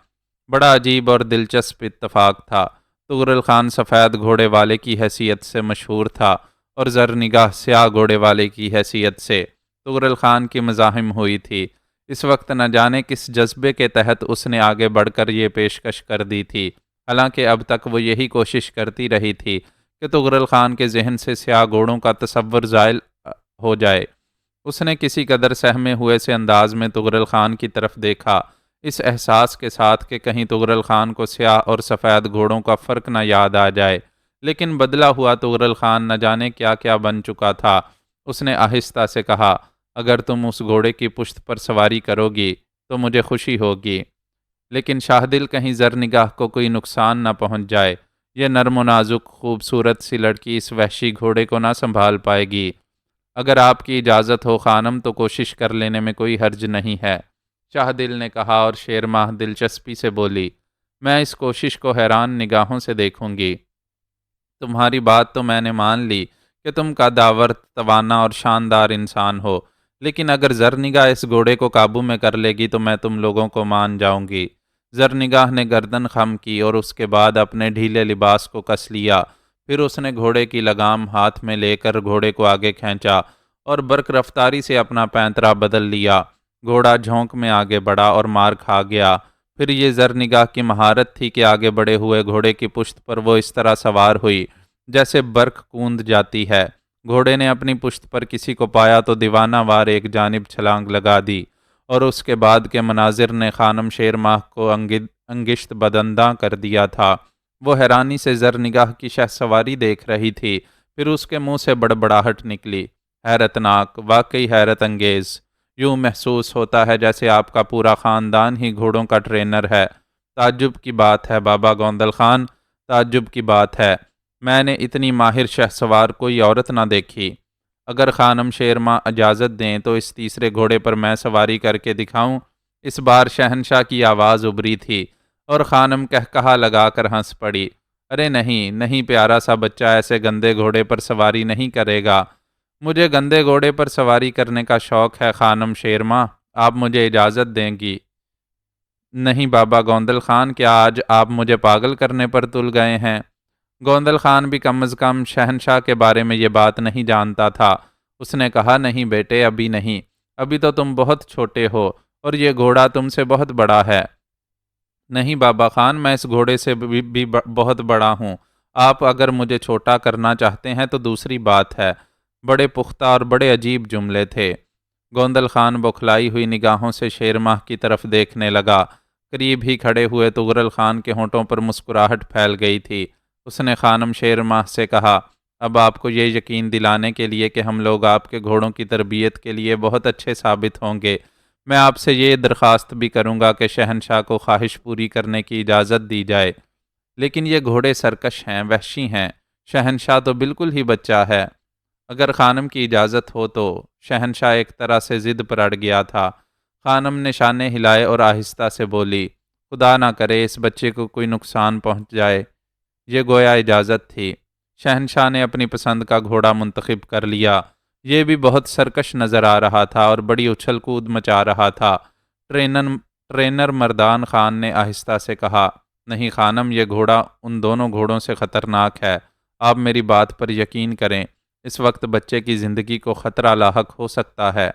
بڑا عجیب اور دلچسپ اتفاق تھا۔ تغرل خان سفید گھوڑے والے کی حیثیت سے مشہور تھا اور زرنگاہ سیاہ گھوڑے والے کی حیثیت سے تغرل خان کی مزاحم ہوئی تھی۔ اس وقت نہ جانے کس جذبے کے تحت اس نے آگے بڑھ کر یہ پیشکش کر دی تھی، حالانکہ اب تک وہ یہی کوشش کرتی رہی تھی کہ تغرل خان کے ذہن سے سیاہ گھوڑوں کا تصور زائل ہو جائے۔ اس نے کسی قدر سہمے ہوئے سے انداز میں تغرل خان کی طرف دیکھا، اس احساس کے ساتھ کہ کہیں تغرل خان کو سیاہ اور سفید گھوڑوں کا فرق نہ یاد آ جائے، لیکن بدلا ہوا تغرل خان نہ جانے کیا کیا بن چکا تھا۔ اس نے آہستہ سے کہا، اگر تم اس گھوڑے کی پشت پر سواری کرو گی تو مجھے خوشی ہوگی، لیکن شاہ دل کہیں زرنگاہ کو کوئی نقصان نہ پہنچ جائے۔ یہ نرم و نازک خوبصورت سی لڑکی اس وحشی گھوڑے کو نہ سنبھال پائے گی۔ اگر آپ کی اجازت ہو خانم تو کوشش کر لینے میں کوئی حرج نہیں ہے، شاہ دل نے کہا، اور شیرماہ دلچسپی سے بولی، میں اس کوشش کو حیران نگاہوں سے دیکھوں گی۔ تمہاری بات تو میں نے مان لی کہ تم کا داور، توانا اور شاندار انسان ہو، لیکن اگر زرنگاہ اس گھوڑے کو قابو میں کر لے گی تو میں تم لوگوں کو مان جاؤں گی۔ زرنگاہ نے گردن خم کی اور اس کے بعد اپنے ڈھیلے لباس کو کس لیا، پھر اس نے گھوڑے کی لگام ہاتھ میں لے کر گھوڑے کو آگے کھینچا اور برق رفتاری سے اپنا پینترا بدل لیا۔ گھوڑا جھونک میں آگے بڑھا اور مار کھا گیا۔ پھر یہ زرنگاہ کی مہارت تھی کہ آگے بڑھے ہوئے گھوڑے کی پشت پر وہ اس طرح سوار ہوئی جیسے برق کوند جاتی ہے۔ گھوڑے نے اپنی پشت پر کسی کو پایا تو دیوانہ وار ایک جانب چھلانگ لگا دی، اور اس کے بعد کے مناظر نے خانم شیرماہ کو انگشت بدنداں کر دیا تھا۔ وہ حیرانی سے زرنگاہ کی شہ سواری دیکھ رہی تھی، پھر اس کے منہ سے بڑبڑاہٹ نکلی، حیرت ناک، واقعی حیرت انگیز۔ یوں محسوس ہوتا ہے جیسے آپ کا پورا خاندان ہی گھوڑوں کا ٹرینر ہے۔ تعجب کی بات ہے بابا گوندل خان، تعجب کی بات ہے، میں نے اتنی ماہر شہ سوار کوئی عورت نہ دیکھی۔ اگر خانم شیرماہ اجازت دیں تو اس تیسرے گھوڑے پر میں سواری کر کے دکھاؤں؟ اس بار شہنشاہ کی آواز ابری تھی اور خانم قہقہا لگا کر ہنس پڑی، ارے نہیں نہیں، پیارا سا بچہ ایسے گندے گھوڑے پر سواری نہیں کرے گا۔ مجھے گندے گھوڑے پر سواری کرنے کا شوق ہے خانم شیرماہ، آپ مجھے اجازت دیں گی؟ نہیں بابا گوندل خان، کیا آج آپ مجھے پاگل کرنے پر تل گئے ہیں؟ گوندل خان بھی کم از کم شہنشاہ کے بارے میں یہ بات نہیں جانتا تھا۔ اس نے کہا، نہیں بیٹے، ابھی نہیں، ابھی تو تم بہت چھوٹے ہو اور یہ گھوڑا تم سے بہت بڑا ہے۔ نہیں بابا خان، میں اس گھوڑے سے بھی بہت بڑا ہوں آپ اگر مجھے چھوٹا کرنا چاہتے ہیں تو دوسری بات ہے۔ بڑے پختہ اور بڑے عجیب جملے تھے۔ گوندل خان بوکھلائی ہوئی نگاہوں سے شیرماہ کی طرف دیکھنے لگا۔ قریب ہی کھڑے ہوئے تغرل خان کے ہونٹوں پر مسکراہٹ پھیل گئی تھی۔ اس نے خانم شیرماہ سے کہا، اب آپ کو یہ یقین دلانے کے لیے کہ ہم لوگ آپ کے گھوڑوں کی تربیت کے لیے بہت اچھے ثابت ہوں گے، میں آپ سے یہ درخواست بھی کروں گا کہ شہنشاہ کو خواہش پوری کرنے کی اجازت دی جائے۔ لیکن یہ گھوڑے سرکش ہیں، وحشی ہیں، شہنشاہ تو بالکل ہی بچہ ہے۔ اگر خانم کی اجازت ہو تو۔ شہنشاہ ایک طرح سے ضد پر اڑ گیا تھا۔ خانم نے شانے ہلائے اور آہستہ سے بولی، خدا نہ کرے اس بچے کو کوئی نقصان پہنچ جائے۔ یہ گویا اجازت تھی۔ شہنشاہ نے اپنی پسند کا گھوڑا منتخب کر لیا۔ یہ بھی بہت سرکش نظر آ رہا تھا اور بڑی اچھل کود مچا رہا تھا۔ ٹرینر مردان خان نے آہستہ سے کہا، نہیں خانم، یہ گھوڑا ان دونوں گھوڑوں سے خطرناک ہے۔ آپ میری بات پر یقین کریں، اس وقت بچے کی زندگی کو خطرہ لاحق ہو سکتا ہے۔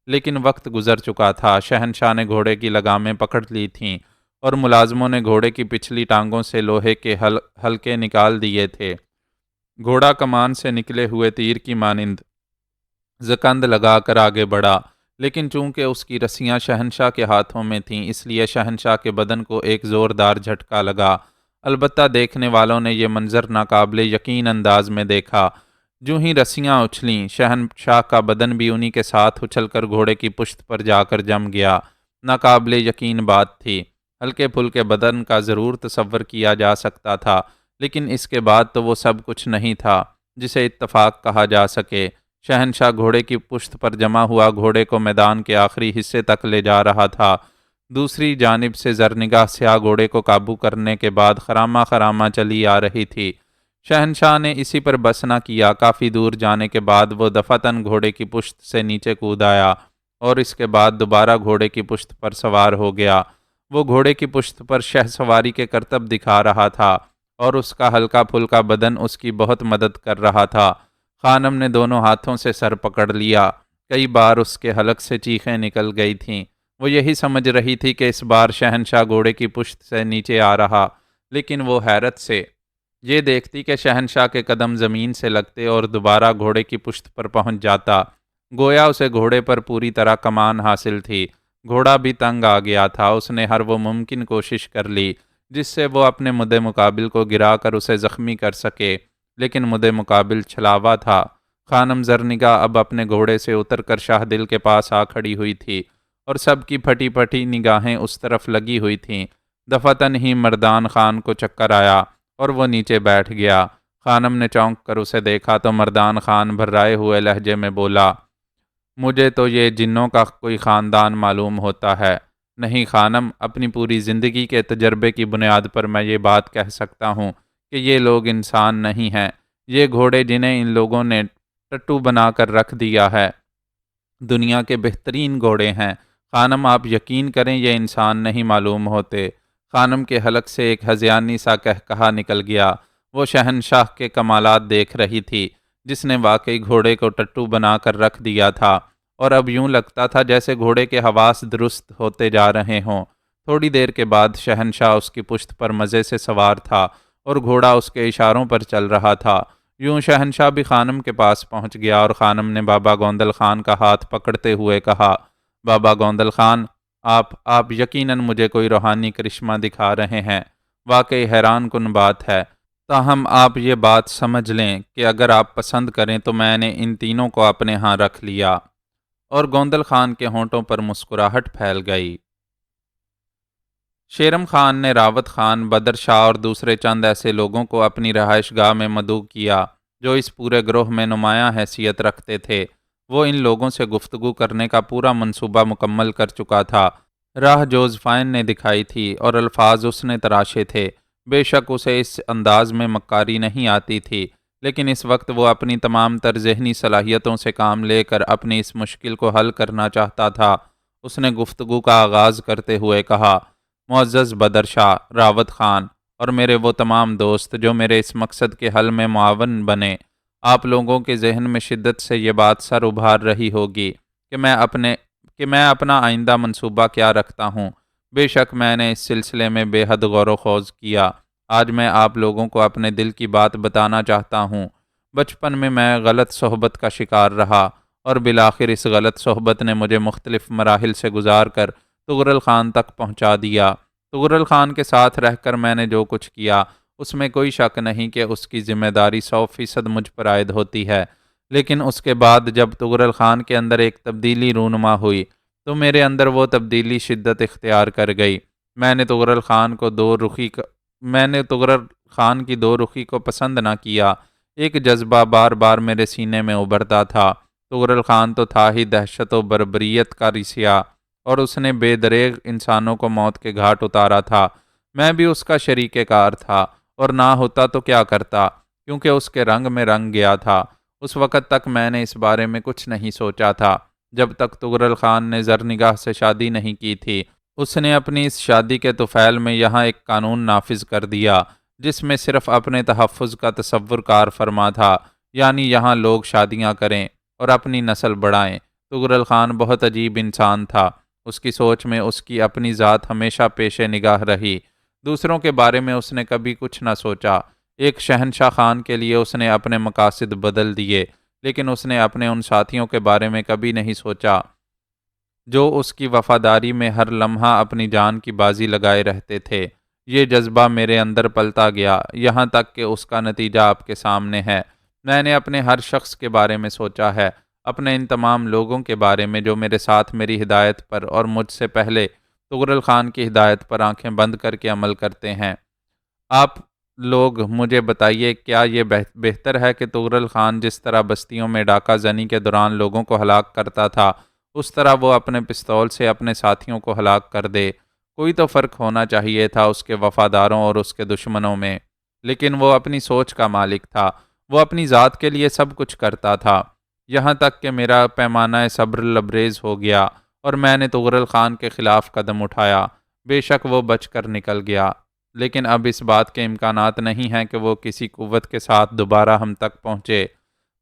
لیکن وقت گزر چکا تھا۔ شہنشاہ نے گھوڑے کی لگامیں پکڑ لی تھیں اور ملازموں نے گھوڑے کی پچھلی ٹانگوں سے لوہے کے حلقے نکال دیے تھے۔ گھوڑا کمان سے نکلے ہوئے تیر کی مانند زکند لگا کر آگے بڑھا، لیکن چونکہ اس کی رسیاں شہنشاہ کے ہاتھوں میں تھیں، اس لیے شہنشاہ کے بدن کو ایک زوردار جھٹکا لگا۔ البتہ دیکھنے والوں نے یہ منظر ناقابل یقین انداز میں دیکھا۔ جو ہی رسیاں اچھلیں، شہنشاہ کا بدن بھی انہی کے ساتھ اچھل کر گھوڑے کی پشت پر جا کر جم گیا۔ ناقابل یقین بات تھی۔ ہلکے پھلکے بدن کا ضرور تصور کیا جا سکتا تھا، لیکن اس کے بعد تو وہ سب کچھ نہیں تھا جسے اتفاق کہا جا سکے۔ شہنشاہ گھوڑے کی پشت پر جمع ہوا گھوڑے کو میدان کے آخری حصے تک لے جا رہا تھا۔ دوسری جانب سے زرنگاہ سیاہ گھوڑے کو قابو کرنے کے بعد خرامہ خرامہ چلی آ رہی تھی۔ شہنشاہ نے اسی پر بس نہ کیا۔ کافی دور جانے کے بعد وہ دفعتاً گھوڑے کی پشت سے نیچے کود آیا اور اس کے بعد دوبارہ گھوڑے کی پشت پر سوار ہو گیا۔ وہ گھوڑے کی پشت پر شہ سواری کے کرتب دکھا رہا تھا اور اس کا ہلکا پھلکا بدن اس کی بہت مدد کر رہا تھا۔ خانم نے دونوں ہاتھوں سے سر پکڑ لیا۔ کئی بار اس کے حلق سے چیخیں نکل گئی تھیں۔ وہ یہی سمجھ رہی تھی کہ اس بار شہنشاہ گھوڑے کی پشت سے نیچے آ رہا، لیکن وہ حیرت سے یہ دیکھتی کہ شہنشاہ کے قدم زمین سے لگتے اور دوبارہ گھوڑے کی پشت پر پہنچ جاتا، گویا اسے گھوڑے پر پوری طرح کمان حاصل تھی۔ گھوڑا بھی تنگ آ گیا تھا۔ اس نے ہر وہ ممکن کوشش کر لی جس سے وہ اپنے مد مقابل کو گرا کر اسے زخمی کر سکے، لیکن مد مقابل چھلاوا تھا۔ خانم زرنگا اب اپنے گھوڑے سے اتر کر شاہ دل کے پاس آ کھڑی ہوئی تھی اور سب کی پھٹی پھٹی نگاہیں اس طرف لگی ہوئی تھیں۔ دفعتاً ہی مردان خان کو چکر آیا اور وہ نیچے بیٹھ گیا۔ خانم نے چونک کر اسے دیکھا تو مردان خان بھرائے ہوئے لہجے میں بولا، مجھے تو یہ جنوں کا کوئی خاندان معلوم ہوتا ہے۔ نہیں خانم، اپنی پوری زندگی کے تجربے کی بنیاد پر میں یہ بات کہہ سکتا ہوں کہ یہ لوگ انسان نہیں ہیں۔ یہ گھوڑے جنہیں ان لوگوں نے ٹٹو بنا کر رکھ دیا ہے، دنیا کے بہترین گھوڑے ہیں۔ خانم آپ یقین کریں، یہ انسان نہیں معلوم ہوتے۔ خانم کے حلق سے ایک ہذیانی سا قہقہا نکل گیا۔ وہ شہنشاہ کے کمالات دیکھ رہی تھی جس نے واقعی گھوڑے کو ٹٹو بنا کر رکھ دیا تھا، اور اب یوں لگتا تھا جیسے گھوڑے کے حواس درست ہوتے جا رہے ہوں۔ تھوڑی دیر کے بعد شہنشاہ اس کی پشت پر مزے سے سوار تھا اور گھوڑا اس کے اشاروں پر چل رہا تھا۔ یوں شہنشاہ بھی خانم کے پاس پہنچ گیا اور خانم نے بابا گوندل خان کا ہاتھ پکڑتے ہوئے کہا، بابا گوندل خان، آپ یقیناً مجھے کوئی روحانی کرشمہ دکھا رہے ہیں۔ واقعی حیران کن بات ہے۔ تاہم آپ یہ بات سمجھ لیں کہ اگر آپ پسند کریں تو میں نے ان تینوں کو اپنے ہاں رکھ لیا۔ اور گوندل خان کے ہونٹوں پر مسکراہٹ پھیل گئی۔ شیرم خان نے راوت خان، بدر شاہ اور دوسرے چند ایسے لوگوں کو اپنی رہائش گاہ میں مدعو کیا جو اس پورے گروہ میں نمایاں حیثیت رکھتے تھے۔ وہ ان لوگوں سے گفتگو کرنے کا پورا منصوبہ مکمل کر چکا تھا۔ راہ جوزفائن نے دکھائی تھی اور الفاظ اس نے تراشے تھے۔ بے شک اسے اس انداز میں مکاری نہیں آتی تھی، لیکن اس وقت وہ اپنی تمام تر ذہنی صلاحیتوں سے کام لے کر اپنی اس مشکل کو حل کرنا چاہتا تھا۔ اس نے گفتگو کا آغاز کرتے ہوئے کہا، معزز بدر شاہ، راوت خان اور میرے وہ تمام دوست جو میرے اس مقصد کے حل میں معاون بنے، آپ لوگوں کے ذہن میں شدت سے یہ بات سر ابھار رہی ہوگی کہ میں اپنا آئندہ منصوبہ کیا رکھتا ہوں۔ بے شک میں نے اس سلسلے میں بے حد غور و خوض کیا آج میں آپ لوگوں کو اپنے دل کی بات بتانا چاہتا ہوں۔ بچپن میں غلط صحبت کا شکار رہا اور بالآخر اس غلط صحبت نے مجھے مختلف مراحل سے گزار کر طغرل خان تک پہنچا دیا۔ طغرل خان کے ساتھ رہ کر میں نے جو کچھ کیا اس میں کوئی شک نہیں کہ اس کی ذمہ داری 100% مجھ پر عائد ہوتی ہے، لیکن اس کے بعد جب طغرل خان کے اندر ایک تبدیلی رونما ہوئی تو میرے اندر وہ تبدیلی شدت اختیار کر گئی۔ میں نے طغرل خان کو میں نے طغرل خان کی دو رخی کو پسند نہ کیا۔ ایک جذبہ بار بار میرے سینے میں ابھرتا تھا۔ طغرل خان تو تھا ہی دہشت و بربریت کا رسیا، اور اس نے بے دریغ انسانوں کو موت کے گھاٹ اتارا تھا۔ میں بھی اس کا شریک کار تھا، اور نہ ہوتا تو کیا کرتا، کیونکہ اس کے رنگ میں رنگ گیا تھا۔ اس وقت تک میں نے اس بارے میں کچھ نہیں سوچا تھا، جب تک طغرل خان نے زرنگاہ سے شادی نہیں کی تھی۔ اس نے اپنی اس شادی کے طفیل میں یہاں ایک قانون نافذ کر دیا جس میں صرف اپنے تحفظ کا تصور کار فرما تھا، یعنی یہاں لوگ شادیاں کریں اور اپنی نسل بڑھائیں۔ طغرل خان بہت عجیب انسان تھا۔ اس کی سوچ میں اس کی اپنی ذات ہمیشہ پیش نگاہ رہی۔ دوسروں کے بارے میں اس نے کبھی کچھ نہ سوچا۔ ایک شہنشاہ خان کے لیے اس نے اپنے مقاصد بدل دیے، لیکن اس نے اپنے ان ساتھیوں کے بارے میں کبھی نہیں سوچا جو اس کی وفاداری میں ہر لمحہ اپنی جان کی بازی لگائے رہتے تھے۔ یہ جذبہ میرے اندر پلتا گیا، یہاں تک کہ اس کا نتیجہ آپ کے سامنے ہے۔ میں نے اپنے ہر شخص کے بارے میں سوچا ہے، اپنے ان تمام لوگوں کے بارے میں جو میرے ساتھ میری ہدایت پر اور مجھ سے پہلے طغرل خان کی ہدایت پر آنکھیں بند کر کے عمل کرتے ہیں۔ آپ لوگ مجھے بتائیے، کیا یہ بہتر ہے کہ طغرل خان جس طرح بستیوں میں ڈاکہ زنی کے دوران لوگوں کو ہلاک کرتا تھا، اس طرح وہ اپنے پستول سے اپنے ساتھیوں کو ہلاک کر دے؟ کوئی تو فرق ہونا چاہیے تھا اس کے وفاداروں اور اس کے دشمنوں میں، لیکن وہ اپنی سوچ کا مالک تھا۔ وہ اپنی ذات کے لیے سب کچھ کرتا تھا، یہاں تک کہ میرا پیمانہ صبر لبریز ہو گیا اور میں نے طغرل خان کے خلاف قدم اٹھایا۔ بے شک وہ بچ کر نکل گیا، لیکن اب اس بات کے امکانات نہیں ہیں کہ وہ کسی قوت کے ساتھ دوبارہ ہم تک پہنچے۔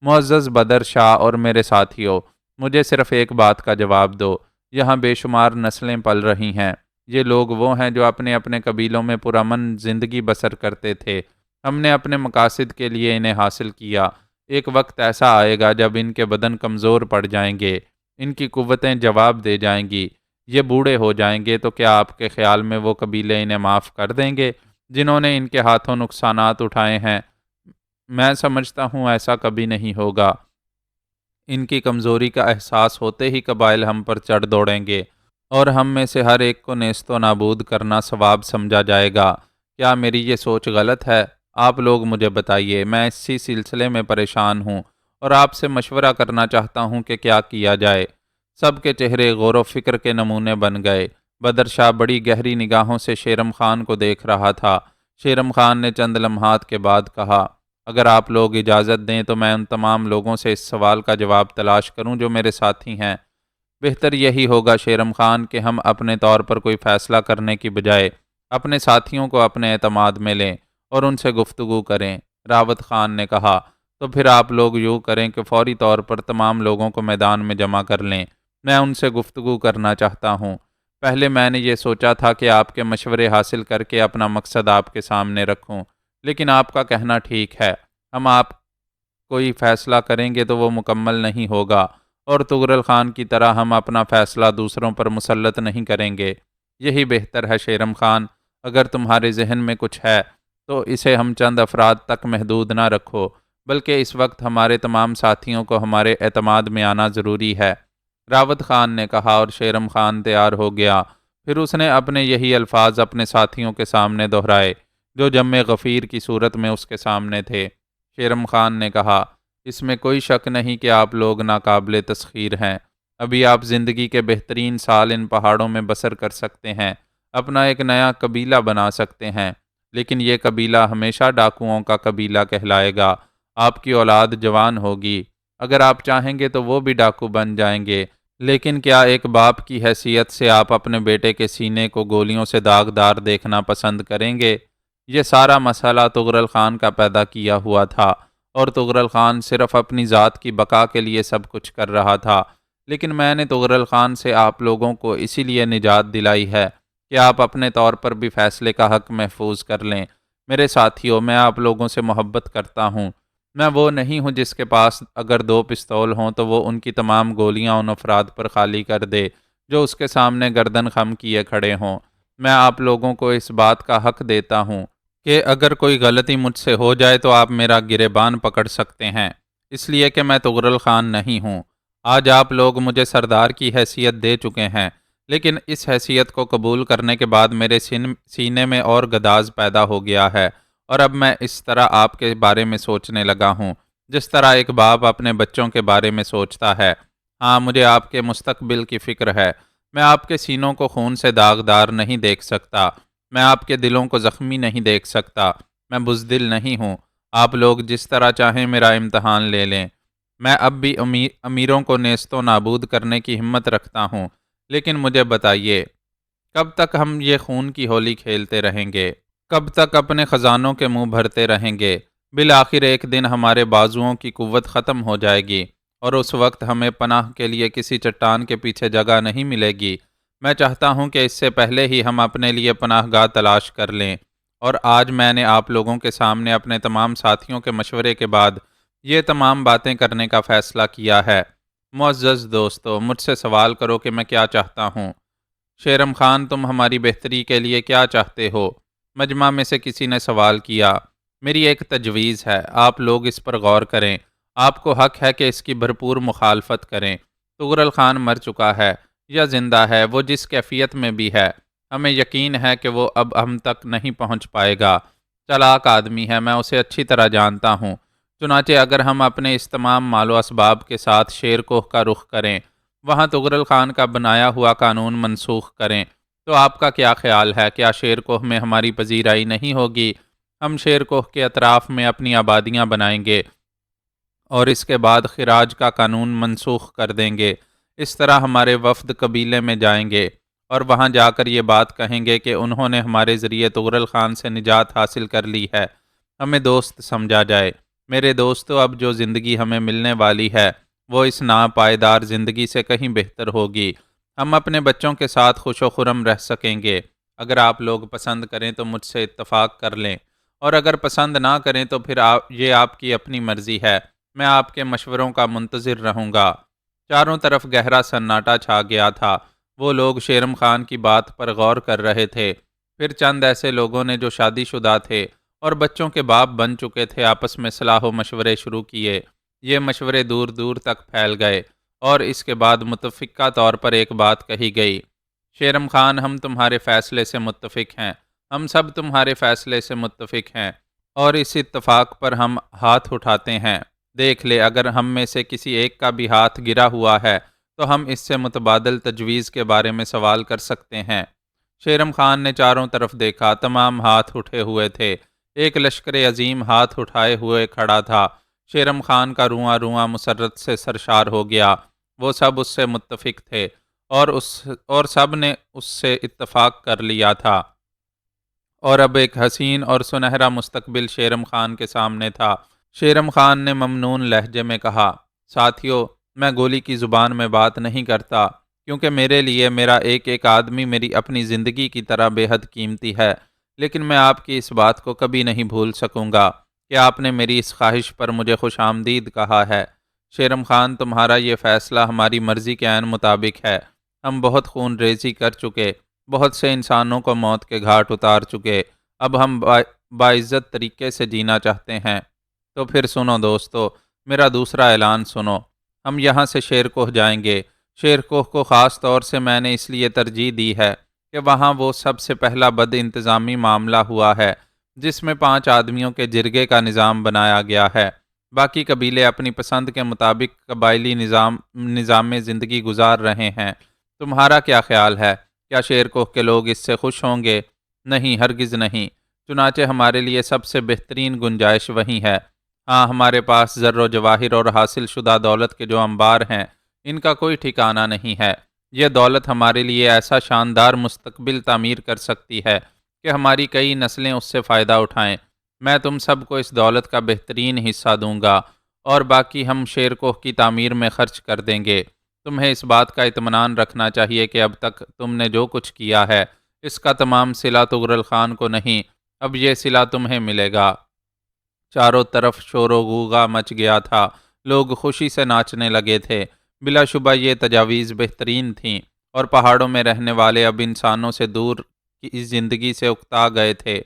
معزز بدر شاہ اور میرے ساتھیوں، مجھے صرف ایک بات کا جواب دو۔ یہاں بے شمار نسلیں پل رہی ہیں۔ یہ لوگ وہ ہیں جو اپنے اپنے قبیلوں میں پرامن زندگی بسر کرتے تھے۔ ہم نے اپنے مقاصد کے لیے انہیں حاصل کیا۔ ایک وقت ایسا آئے گا جب ان کے بدن کمزور پڑ جائیں گے، ان کی قوتیں جواب دے جائیں گی، یہ بوڑھے ہو جائیں گے، تو کیا آپ کے خیال میں وہ قبیلے انہیں معاف کر دیں گے جنہوں نے ان کے ہاتھوں نقصانات اٹھائے ہیں؟ میں سمجھتا ہوں ایسا کبھی نہیں ہوگا۔ ان کی کمزوری کا احساس ہوتے ہی قبائل ہم پر چڑھ دوڑیں گے، اور ہم میں سے ہر ایک کو نیست و نابود کرنا ثواب سمجھا جائے گا۔ کیا میری یہ سوچ غلط ہے؟ آپ لوگ مجھے بتائیے، میں اسی سلسلے میں پریشان ہوں اور آپ سے مشورہ کرنا چاہتا ہوں کہ کیا کیا جائے۔ سب کے چہرے غور و فکر کے نمونے بن گئے۔ بدر شاہ بڑی گہری نگاہوں سے شیرم خان کو دیکھ رہا تھا۔ شیرم خان نے چند لمحات کے بعد کہا، اگر آپ لوگ اجازت دیں تو میں ان تمام لوگوں سے اس سوال کا جواب تلاش کروں جو میرے ساتھی ہیں۔ بہتر یہی ہوگا شیرم خان کہ ہم اپنے طور پر کوئی فیصلہ کرنے کی بجائے اپنے ساتھیوں کو اپنے اعتماد میں لیں اور ان سے گفتگو کریں۔ راوت خان نے کہا، تو پھر آپ لوگ یوں کریں کہ فوری طور پر تمام لوگوں کو میدان میں جمع کر لیں۔ میں ان سے گفتگو کرنا چاہتا ہوں۔ پہلے میں نے یہ سوچا تھا کہ آپ کے مشورے حاصل کر کے اپنا مقصد آپ کے سامنے رکھوں، لیکن آپ کا کہنا ٹھیک ہے۔ ہم آپ کوئی فیصلہ کریں گے تو وہ مکمل نہیں ہوگا، اور طغرل خان کی طرح ہم اپنا فیصلہ دوسروں پر مسلط نہیں کریں گے۔ یہی بہتر ہے شیرم خان۔ اگر تمہارے ذہن میں کچھ ہے تو اسے ہم چند افراد تک محدود نہ رکھو، بلکہ اس وقت ہمارے تمام ساتھیوں کو ہمارے اعتماد میں آنا ضروری ہے۔ راوت خان نے کہا، اور شیرم خان تیار ہو گیا۔ پھر اس نے اپنے یہی الفاظ اپنے ساتھیوں کے سامنے دہرائے جو جم غفیر کی صورت میں اس کے سامنے تھے۔ شیرم خان نے کہا، اس میں کوئی شک نہیں کہ آپ لوگ ناقابل تسخیر ہیں۔ ابھی آپ زندگی کے بہترین سال ان پہاڑوں میں بسر کر سکتے ہیں، اپنا ایک نیا قبیلہ بنا سکتے ہیں، لیکن یہ قبیلہ ہمیشہ ڈاکوؤں کا قبیلہ کہلائے گا۔ آپ کی اولاد جوان ہوگی، اگر آپ چاہیں گے تو وہ بھی ڈاکو بن جائیں گے، لیکن کیا ایک باپ کی حیثیت سے آپ اپنے بیٹے کے سینے کو گولیوں سے داغدار دیکھنا پسند کریں گے؟ یہ سارا مسئلہ طغرل خان کا پیدا کیا ہوا تھا، اور طغرل خان صرف اپنی ذات کی بقا کے لیے سب کچھ کر رہا تھا۔ لیکن میں نے طغرل خان سے آپ لوگوں کو اسی لیے نجات دلائی ہے کہ آپ اپنے طور پر بھی فیصلے کا حق محفوظ کر لیں۔ میرے ساتھیوں، میں آپ لوگوں سے محبت کرتا ہوں۔ میں وہ نہیں ہوں جس کے پاس اگر 2 پستول ہوں تو وہ ان کی تمام گولیاں ان افراد پر خالی کر دے جو اس کے سامنے گردن خم کیے کھڑے ہوں۔ میں آپ لوگوں کو اس بات کا حق دیتا ہوں کہ اگر کوئی غلطی مجھ سے ہو جائے تو آپ میرا گریبان پکڑ سکتے ہیں، اس لیے کہ میں طغرل خان نہیں ہوں۔ آج آپ لوگ مجھے سردار کی حیثیت دے چکے ہیں، لیکن اس حیثیت کو قبول کرنے کے بعد میرے سینے میں اور گداز پیدا ہو گیا ہے، اور اب میں اس طرح آپ کے بارے میں سوچنے لگا ہوں جس طرح ایک باپ اپنے بچوں کے بارے میں سوچتا ہے۔ ہاں، مجھے آپ کے مستقبل کی فکر ہے۔ میں آپ کے سینوں کو خون سے داغدار نہیں دیکھ سکتا، میں آپ کے دلوں کو زخمی نہیں دیکھ سکتا، میں بزدل نہیں ہوں۔ آپ لوگ جس طرح چاہیں میرا امتحان لے لیں۔ میں اب بھی امیروں کو نیست و نابود کرنے کی ہمت رکھتا ہوں، لیکن مجھے بتائیے، کب تک ہم یہ خون کی ہولی کھیلتے رہیں گے؟ کب تک اپنے خزانوں کے منہ بھرتے رہیں گے؟ بالآخر ایک دن ہمارے بازوؤں کی قوت ختم ہو جائے گی، اور اس وقت ہمیں پناہ کے لیے کسی چٹان کے پیچھے جگہ نہیں ملے گی۔ میں چاہتا ہوں کہ اس سے پہلے ہی ہم اپنے لیے پناہ گاہ تلاش کر لیں، اور آج میں نے آپ لوگوں کے سامنے اپنے تمام ساتھیوں کے مشورے کے بعد یہ تمام باتیں کرنے کا فیصلہ کیا ہے۔ معزز دوستو، مجھ سے سوال کرو کہ میں کیا چاہتا ہوں۔ شیرم خان، تم ہماری بہتری کے لیے کیا چاہتے ہو؟ مجمع میں سے کسی نے سوال کیا۔ میری ایک تجویز ہے، آپ لوگ اس پر غور کریں۔ آپ کو حق ہے کہ اس کی بھرپور مخالفت کریں۔ طغرل خان مر چکا ہے یا زندہ ہے، وہ جس کیفیت میں بھی ہے، ہمیں یقین ہے کہ وہ اب ہم تک نہیں پہنچ پائے گا۔ چالاک آدمی ہے، میں اسے اچھی طرح جانتا ہوں۔ چنانچہ اگر ہم اپنے اس تمام مال و اسباب کے ساتھ شیر کوہ کا رخ کریں، وہاں طغرل خان کا بنایا ہوا قانون منسوخ کریں، تو آپ کا کیا خیال ہے؟ کیا شیر کوہ میں ہماری پذیرائی نہیں ہوگی؟ ہم شیر کوہ کے اطراف میں اپنی آبادیاں بنائیں گے اور اس کے بعد خراج کا قانون منسوخ کر دیں گے۔ اس طرح ہمارے وفد قبیلے میں جائیں گے اور وہاں جا کر یہ بات کہیں گے کہ انہوں نے ہمارے ذریعے طغرل خان سے نجات حاصل کر لی ہے، ہمیں دوست سمجھا جائے۔ میرے دوستو، اب جو زندگی ہمیں ملنے والی ہے وہ اس ناپائیدار زندگی سے کہیں بہتر ہوگی۔ ہم اپنے بچوں کے ساتھ خوش و خرم رہ سکیں گے۔ اگر آپ لوگ پسند کریں تو مجھ سے اتفاق کر لیں، اور اگر پسند نہ کریں تو پھر یہ آپ کی اپنی مرضی ہے۔ میں آپ کے مشوروں کا منتظر رہوں گا۔ چاروں طرف گہرا سناٹا چھا گیا تھا۔ وہ لوگ شیرم خان کی بات پر غور کر رہے تھے۔ پھر چند ایسے لوگوں نے جو شادی شدہ تھے اور بچوں کے باپ بن چکے تھے آپس میں صلاح و مشورے شروع کیے۔ یہ مشورے دور دور تک پھیل گئے، اور اس کے بعد متفقہ طور پر ایک بات کہی گئی: شیرم خان، ہم تمہارے فیصلے سے متفق ہیں، ہم سب تمہارے فیصلے سے متفق ہیں، اور اس اتفاق پر ہم ہاتھ اٹھاتے ہیں۔ دیکھ لے، اگر ہم میں سے کسی ایک کا بھی ہاتھ گرا ہوا ہے تو ہم اس سے متبادل تجویز کے بارے میں سوال کر سکتے ہیں۔ شیرم خان نے چاروں طرف دیکھا، تمام ہاتھ اٹھے ہوئے تھے۔ ایک لشکر عظیم ہاتھ اٹھائے ہوئے کھڑا تھا۔ شیرم خان کا رواں رواں مسرت سے سرشار ہو گیا۔ وہ سب اس سے متفق تھے، اور سب نے اس سے اتفاق کر لیا تھا، اور اب ایک حسین اور سنہرا مستقبل شیرم خان کے سامنے تھا۔ شیرم خان نے ممنون لہجے میں کہا: ساتھیو، میں گولی کی زبان میں بات نہیں کرتا، کیونکہ میرے لیے میرا ایک ایک آدمی میری اپنی زندگی کی طرح بے حد قیمتی ہے، لیکن میں آپ کی اس بات کو کبھی نہیں بھول سکوں گا کہ آپ نے میری اس خواہش پر مجھے خوش آمدید کہا ہے۔ شیرم خان، تمہارا یہ فیصلہ ہماری مرضی کے عین مطابق ہے۔ ہم بہت خون ریزی کر چکے، بہت سے انسانوں کو موت کے گھاٹ اتار چکے، اب ہم باعزت طریقے سے جینا چاہتے ہیں۔ تو پھر سنو دوستو، میرا دوسرا اعلان سنو۔ ہم یہاں سے شیر کوہ جائیں گے۔ شیر کوہ کو خاص طور سے میں نے اس لیے ترجیح دی ہے کہ وہاں وہ سب سے پہلا بد انتظامی معاملہ ہوا ہے جس میں 5 آدمیوں کے جرگے کا نظام بنایا گیا ہے۔ باقی قبیلے اپنی پسند کے مطابق قبائلی نظام میں زندگی گزار رہے ہیں۔ تمہارا کیا خیال ہے؟ کیا شیر کوہ کے لوگ اس سے خوش ہوں گے؟ نہیں، ہرگز نہیں۔ چنانچہ ہمارے لیے سب سے بہترین گنجائش وہی ہے۔ ہاں، ہمارے پاس زر و جواہر اور حاصل شدہ دولت کے جو انبار ہیں، ان کا کوئی ٹھکانہ نہیں ہے۔ یہ دولت ہمارے لیے ایسا شاندار مستقبل تعمیر کر سکتی ہے کہ ہماری کئی نسلیں اس سے فائدہ اٹھائیں۔ میں تم سب کو اس دولت کا بہترین حصہ دوں گا، اور باقی ہم شیر کوہ کی تعمیر میں خرچ کر دیں گے۔ تمہیں اس بات کا اطمینان رکھنا چاہیے کہ اب تک تم نے جو کچھ کیا ہے، اس کا تمام صلہ طغرل خان کو نہیں، اب یہ صلہ تمہیں ملے گا۔ چاروں طرف شور و غوغا مچ گیا تھا، لوگ خوشی سے ناچنے لگے تھے۔ بلا شبہ یہ تجاویز بہترین تھیں، اور پہاڑوں میں رہنے والے اب انسانوں سے دور کی زندگی سے اکتا گئے تھے۔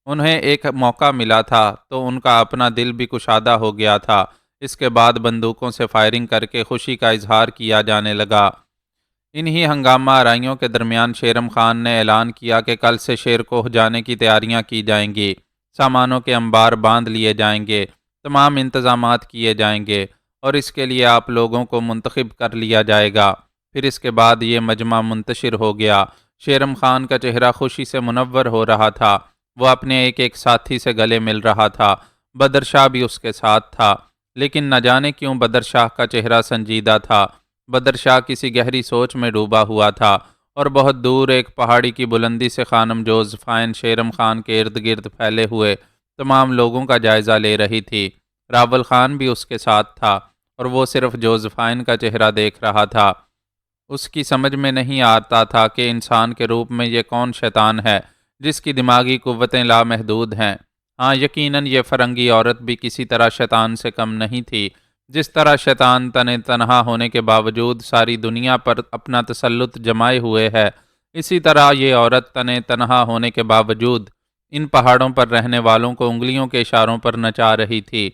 انہیں ایک موقع ملا تھا تو ان کا اپنا دل بھی کشادہ ہو گیا تھا۔ اس کے بعد بندوقوں سے فائرنگ کر کے خوشی کا اظہار کیا جانے لگا۔ انہی ہنگامہ آرائیوں کے درمیان شیرم خان نے اعلان کیا کہ کل سے شیر کوہ جانے کی تیاریاں کی جائیں گی، سامانوں کے انبار باندھ لیے جائیں گے، تمام انتظامات کیے جائیں گے، اور اس کے لیے آپ لوگوں کو منتخب کر لیا جائے گا۔ پھر اس کے بعد یہ مجمع منتشر ہو گیا۔ شیرم خان کا چہرہ خوشی سے منور ہو رہا تھا، وہ اپنے ایک ایک ساتھی سے گلے مل رہا تھا۔ بدر شاہ بھی اس کے ساتھ تھا، لیکن نہ جانے کیوں بدر شاہ کا چہرہ سنجیدہ تھا۔ بدر شاہ کسی گہری سوچ میں ڈوبا ہوا تھا، اور بہت دور ایک پہاڑی کی بلندی سے خانم جوزفائن شیرم خان کے ارد گرد پھیلے ہوئے تمام لوگوں کا جائزہ لے رہی تھی۔ راول خان بھی اس کے ساتھ تھا، اور وہ صرف جوزفائن کا چہرہ دیکھ رہا تھا۔ اس کی سمجھ میں نہیں آتا تھا کہ انسان کے روپ میں یہ کون شیطان ہے جس کی دماغی قوتیں لامحدود ہیں۔ ہاں، یقیناً یہ فرنگی عورت بھی کسی طرح شیطان سے کم نہیں تھی۔ جس طرح شیطان تنہا ہونے کے باوجود ساری دنیا پر اپنا تسلط جمائے ہوئے ہے، اسی طرح یہ عورت تنہا ہونے کے باوجود ان پہاڑوں پر رہنے والوں کو انگلیوں کے اشاروں پر نچا رہی تھی۔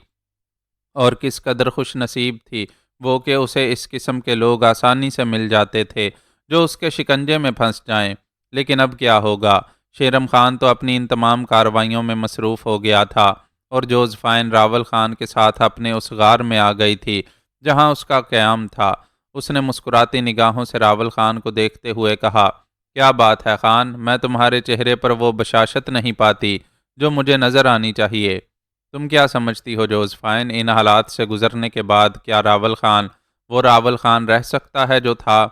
اور کس قدر خوش نصیب تھی وہ کہ اسے اس قسم کے لوگ آسانی سے مل جاتے تھے جو اس کے شکنجے میں پھنس جائیں۔ لیکن اب کیا ہوگا؟ شیرم خان تو اپنی ان تمام کارروائیوں میں مصروف ہو گیا تھا، اور جوزفائن راول خان کے ساتھ اپنے اس غار میں آ گئی تھی جہاں اس کا قیام تھا۔ اس نے مسکراتی نگاہوں سے راول خان کو دیکھتے ہوئے کہا، کیا بات ہے خان، میں تمہارے چہرے پر وہ بشاشت نہیں پاتی جو مجھے نظر آنی چاہیے۔ تم کیا سمجھتی ہو جوزفائن، ان حالات سے گزرنے کے بعد کیا راول خان وہ راول خان رہ سکتا ہے جو تھا؟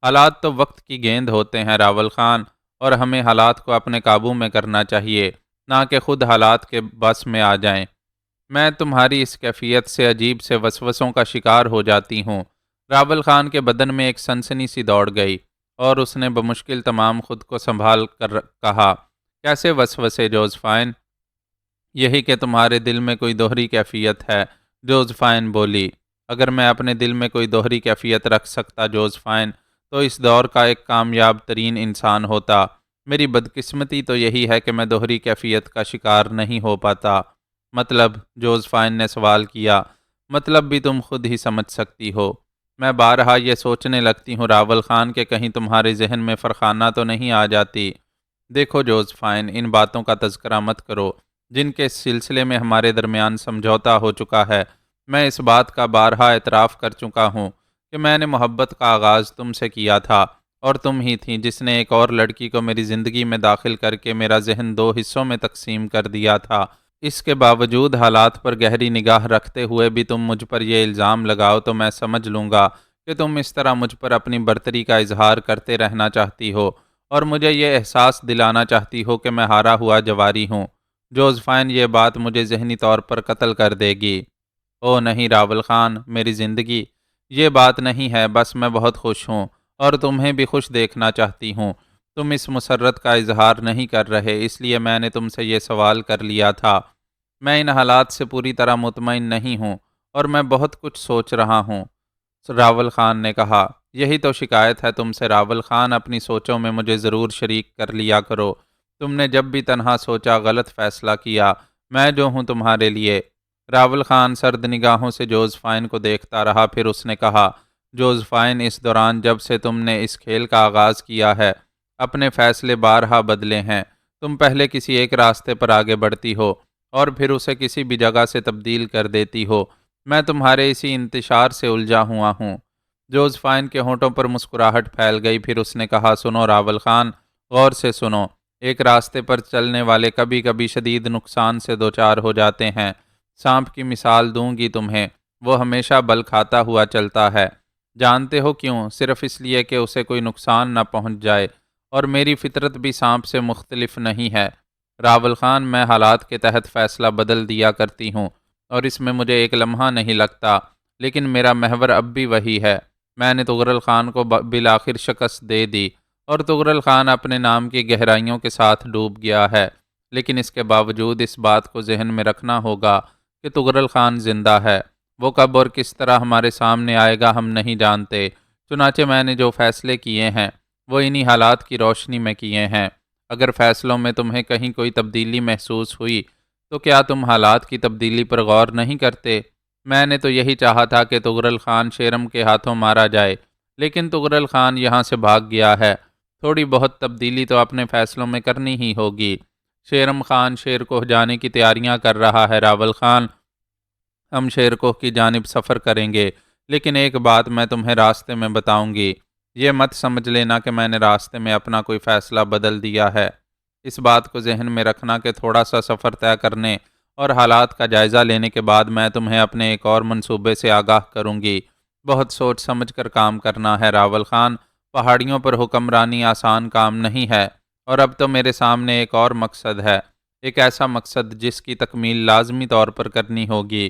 حالات تو وقت کی گیند ہوتے ہیں راول خان، اور ہمیں حالات کو اپنے قابو میں کرنا چاہیے، نہ کہ خود حالات کے بس میں آ جائیں۔ میں تمہاری اس کیفیت سے عجیب سے وسوسوں کا شکار ہو جاتی ہوں۔ راول خان کے بدن میں ایک سنسنی سی دوڑ گئی، اور اس نے بمشکل تمام خود کو سنبھال کر کہا، کیسے وسوسے جوزفائن؟ یہی کہ تمہارے دل میں کوئی دوہری کیفیت ہے، جوزفائن بولی۔ اگر میں اپنے دل میں کوئی دوہری کیفیت رکھ سکتا جوزفائن، تو اس دور کا ایک کامیاب ترین انسان ہوتا۔ میری بدقسمتی تو یہی ہے کہ میں دوہری کیفیت کا شکار نہیں ہو پاتا۔ مطلب؟ جوزفائن نے سوال کیا۔ مطلب بھی تم خود ہی سمجھ سکتی ہو۔ میں بارہا یہ سوچنے لگتی ہوں راول خان کہ کہیں تمہارے ذہن میں فرخانہ تو نہیں آ جاتی۔ دیکھو جوزفائن، ان باتوں کا تذکرہ مت کرو جن کے سلسلے میں ہمارے درمیان سمجھوتا ہو چکا ہے۔ میں اس بات کا بارہا اعتراف کر چکا ہوں کہ میں نے محبت کا آغاز تم سے کیا تھا، اور تم ہی تھیں جس نے ایک اور لڑکی کو میری زندگی میں داخل کر کے میرا ذہن دو حصوں میں تقسیم کر دیا تھا۔ اس کے باوجود حالات پر گہری نگاہ رکھتے ہوئے بھی تم مجھ پر یہ الزام لگاؤ تو میں سمجھ لوں گا کہ تم اس طرح مجھ پر اپنی برتری کا اظہار کرتے رہنا چاہتی ہو، اور مجھے یہ احساس دلانا چاہتی ہو کہ میں ہارا ہوا جواری ہوں۔ جوزفائن، یہ بات مجھے ذہنی طور پر قتل کر دے گی۔ او نہیں راول خان، میری زندگی، یہ بات نہیں ہے، بس میں بہت خوش ہوں، اور تمہیں بھی خوش دیکھنا چاہتی ہوں۔ تم اس مسرت کا اظہار نہیں کر رہے، اس لیے میں نے تم سے یہ سوال کر لیا تھا۔ میں ان حالات سے پوری طرح مطمئن نہیں ہوں، اور میں بہت کچھ سوچ رہا ہوں، راول خان نے کہا۔ یہی تو شکایت ہے تم سے راول خان، اپنی سوچوں میں مجھے ضرور شریک کر لیا کرو۔ تم نے جب بھی تنہا سوچا غلط فیصلہ کیا، میں جو ہوں تمہارے لیے۔ راول خان سرد نگاہوں سے جوزفائن کو دیکھتا رہا، پھر اس نے کہا، جوزفائن، اس دوران جب سے تم نے اس کھیل کا آغاز کیا ہے، اپنے فیصلے بارہا بدلے ہیں۔ تم پہلے کسی ایک راستے پر آگے بڑھتی ہو، اور پھر اسے کسی بھی جگہ سے تبدیل کر دیتی ہو۔ میں تمہارے اسی انتشار سے الجھا ہوا ہوں۔ جوزفائن کے ہونٹوں پر مسکراہٹ پھیل گئی، پھر اس نے کہا، سنو راول خان، غور سے سنو۔ ایک راستے پر چلنے والے کبھی کبھی شدید نقصان سے دوچار ہو جاتے ہیں۔ سانپ کی مثال دوں گی تمہیں، وہ ہمیشہ بل کھاتا ہوا چلتا ہے۔ جانتے ہو کیوں؟ صرف اس لیے کہ اسے کوئی نقصان نہ پہنچ جائے، اور میری فطرت بھی سانپ سے مختلف نہیں ہے راول خان۔ میں حالات کے تحت فیصلہ بدل دیا کرتی ہوں، اور اس میں مجھے ایک لمحہ نہیں لگتا، لیکن میرا محور اب بھی وہی ہے۔ میں نے طغرل خان کو بالآخر شکست دے دی، اور طغرل خان اپنے نام کی گہرائیوں کے ساتھ ڈوب گیا ہے۔ لیکن اس کے باوجود اس بات کو ذہن میں رکھنا ہوگا کہ تغرل خان زندہ ہے۔ وہ کب اور کس طرح ہمارے سامنے آئے گا ہم نہیں جانتے، چنانچہ میں نے جو فیصلے کیے ہیں وہ انہی حالات کی روشنی میں کیے ہیں۔ اگر فیصلوں میں تمہیں کہیں کوئی تبدیلی محسوس ہوئی تو کیا تم حالات کی تبدیلی پر غور نہیں کرتے؟ میں نے تو یہی چاہا تھا کہ تغرل خان شیرم کے ہاتھوں مارا جائے، لیکن تغرل خان یہاں سے بھاگ گیا ہے۔ تھوڑی بہت تبدیلی تو اپنے فیصلوں میں کرنی ہی ہوگی۔ شیرم خان شیر کوہ جانے کی تیاریاں کر رہا ہے راول خان، ہم شیر کوہ کی جانب سفر کریں گے، لیکن ایک بات میں تمہیں راستے میں بتاؤں گی۔ یہ مت سمجھ لینا کہ میں نے راستے میں اپنا کوئی فیصلہ بدل دیا ہے۔ اس بات کو ذہن میں رکھنا کہ تھوڑا سا سفر طے کرنے اور حالات کا جائزہ لینے کے بعد میں تمہیں اپنے ایک اور منصوبے سے آگاہ کروں گی۔ بہت سوچ سمجھ کر کام کرنا ہے راول خان، پہاڑیوں پر حکمرانی آسان کام نہیں ہے، اور اب تو میرے سامنے ایک اور مقصد ہے، ایک ایسا مقصد جس کی تکمیل لازمی طور پر کرنی ہوگی۔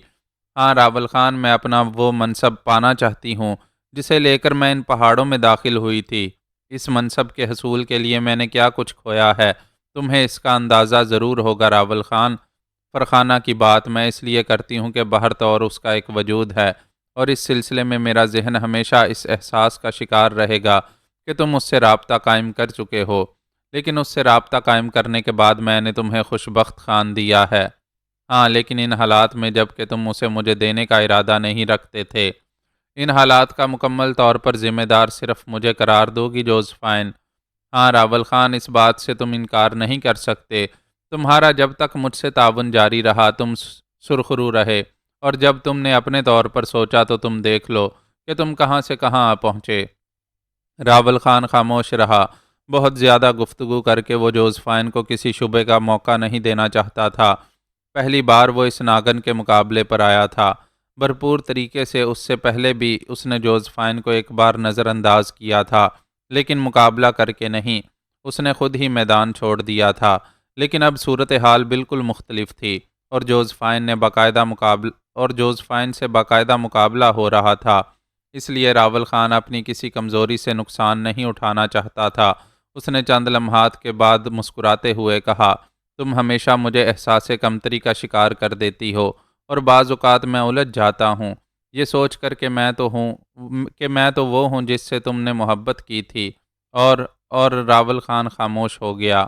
ہاں راول خان، میں اپنا وہ منصب پانا چاہتی ہوں جسے لے کر میں ان پہاڑوں میں داخل ہوئی تھی۔ اس منصب کے حصول کے لیے میں نے کیا کچھ کھویا ہے تمہیں اس کا اندازہ ضرور ہوگا راول خان۔ فرخانہ کی بات میں اس لیے کرتی ہوں کہ بہر طور اس کا ایک وجود ہے، اور اس سلسلے میں میرا ذہن ہمیشہ اس احساس کا شکار رہے گا کہ تم اس سے رابطہ قائم کر چکے ہو، لیکن اس سے رابطہ قائم کرنے کے بعد میں نے تمہیں خوشبخت خان دیا ہے۔ ہاں، لیکن ان حالات میں جب کہ تم اسے مجھے دینے کا ارادہ نہیں رکھتے تھے۔ ان حالات کا مکمل طور پر ذمہ دار صرف مجھے قرار دو گی جوزفائن؟ ہاں راول خان، اس بات سے تم انکار نہیں کر سکتے۔ تمہارا جب تک مجھ سے تعاون جاری رہا تم سرخرو رہے، اور جب تم نے اپنے طور پر سوچا تو تم دیکھ لو کہ تم کہاں سے کہاں آ پہنچے۔ راول خان خاموش رہا۔ بہت زیادہ گفتگو کر کے وہ جوزفائن کو کسی شبے کا موقع نہیں دینا چاہتا تھا۔ پہلی بار وہ اس ناگن کے مقابلے پر آیا تھا۔ بھرپور طریقے سے اس سے پہلے بھی اس نے جوزفائن کو ایک بار نظر انداز کیا تھا، لیکن مقابلہ کر کے نہیں، اس نے خود ہی میدان چھوڑ دیا تھا۔ لیکن اب صورتحال بالکل مختلف تھی، اور جوزفائن سے باقاعدہ مقابلہ ہو رہا تھا۔ اس لیے راول خان اپنی کسی کمزوری سے نقصان نہیں اٹھانا چاہتا تھا۔ اس نے چند لمحات کے بعد مسکراتے ہوئے کہا، تم ہمیشہ مجھے احساس کمتری کا شکار کر دیتی ہو، اور بعض اوقات میں الجھ جاتا ہوں، یہ سوچ کر کہ میں تو وہ ہوں جس سے تم نے محبت کی تھی۔ اور راول خان خاموش ہو گیا۔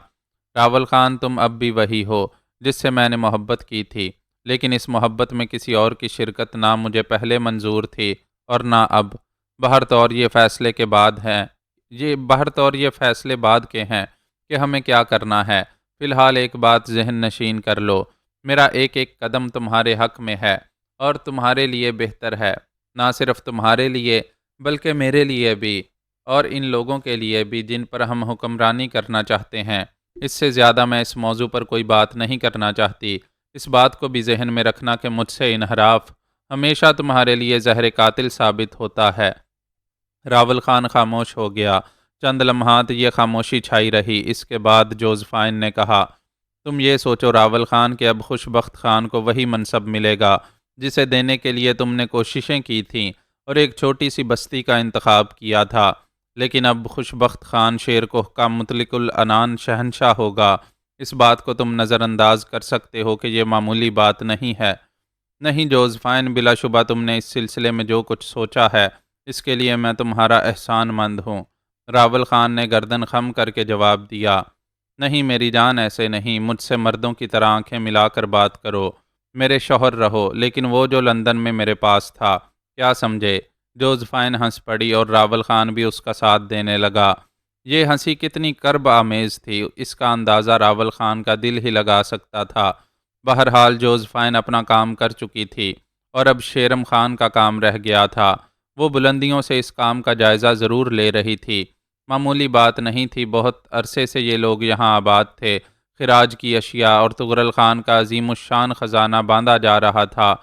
راول خان، تم اب بھی وہی ہو جس سے میں نے محبت کی تھی، لیکن اس محبت میں کسی اور کی شرکت نہ مجھے پہلے منظور تھی اور نہ اب۔ بہر طور یہ فیصلے بعد کے ہیں کہ ہمیں کیا کرنا ہے۔ فی الحال ایک بات ذہن نشین کر لو، میرا ایک ایک قدم تمہارے حق میں ہے اور تمہارے لیے بہتر ہے، نہ صرف تمہارے لیے بلکہ میرے لیے بھی، اور ان لوگوں کے لیے بھی جن پر ہم حکمرانی کرنا چاہتے ہیں۔ اس سے زیادہ میں اس موضوع پر کوئی بات نہیں کرنا چاہتی۔ اس بات کو بھی ذہن میں رکھنا کہ مجھ سے انحراف ہمیشہ تمہارے لیے زہر قاتل ثابت ہوتا ہے۔ راول خان خاموش ہو گیا۔ چند لمحات یہ خاموشی چھائی رہی۔ اس کے بعد جوزفائن نے کہا، تم یہ سوچو راول خان کہ اب خوشبخت خان کو وہی منصب ملے گا جسے دینے کے لیے تم نے کوششیں کی تھیں اور ایک چھوٹی سی بستی کا انتخاب کیا تھا، لیکن اب خوشبخت خان شیر کوہ کا مطلق العنان شہنشاہ ہوگا۔ اس بات کو تم نظر انداز کر سکتے ہو کہ یہ معمولی بات نہیں ہے۔ نہیں جوزفائن، بلا شبہ تم نے اس سلسلے میں جو کچھ سوچا ہے اس کے لیے میں تمہارا احسان مند ہوں۔ راول خان نے گردن خم کر کے جواب دیا، نہیں میری جان، ایسے نہیں، مجھ سے مردوں کی طرح آنکھیں ملا کر بات کرو، میرے شوہر رہو، لیکن وہ جو لندن میں میرے پاس تھا، کیا سمجھے؟ جوزفائن ہنس پڑی اور راول خان بھی اس کا ساتھ دینے لگا۔ یہ ہنسی کتنی کرب آمیز تھی، اس کا اندازہ راول خان کا دل ہی لگا سکتا تھا۔ بہرحال جوزفائن اپنا کام کر چکی تھی، اور اب شیرم خان کا کام رہ گیا تھا۔ وہ بلندیوں سے اس کام کا جائزہ ضرور لے رہی تھی۔ معمولی بات نہیں تھی، بہت عرصے سے یہ لوگ یہاں آباد تھے، خراج کی اشیاء اور تغرل خان کا عظیم الشان خزانہ باندھا جا رہا تھا۔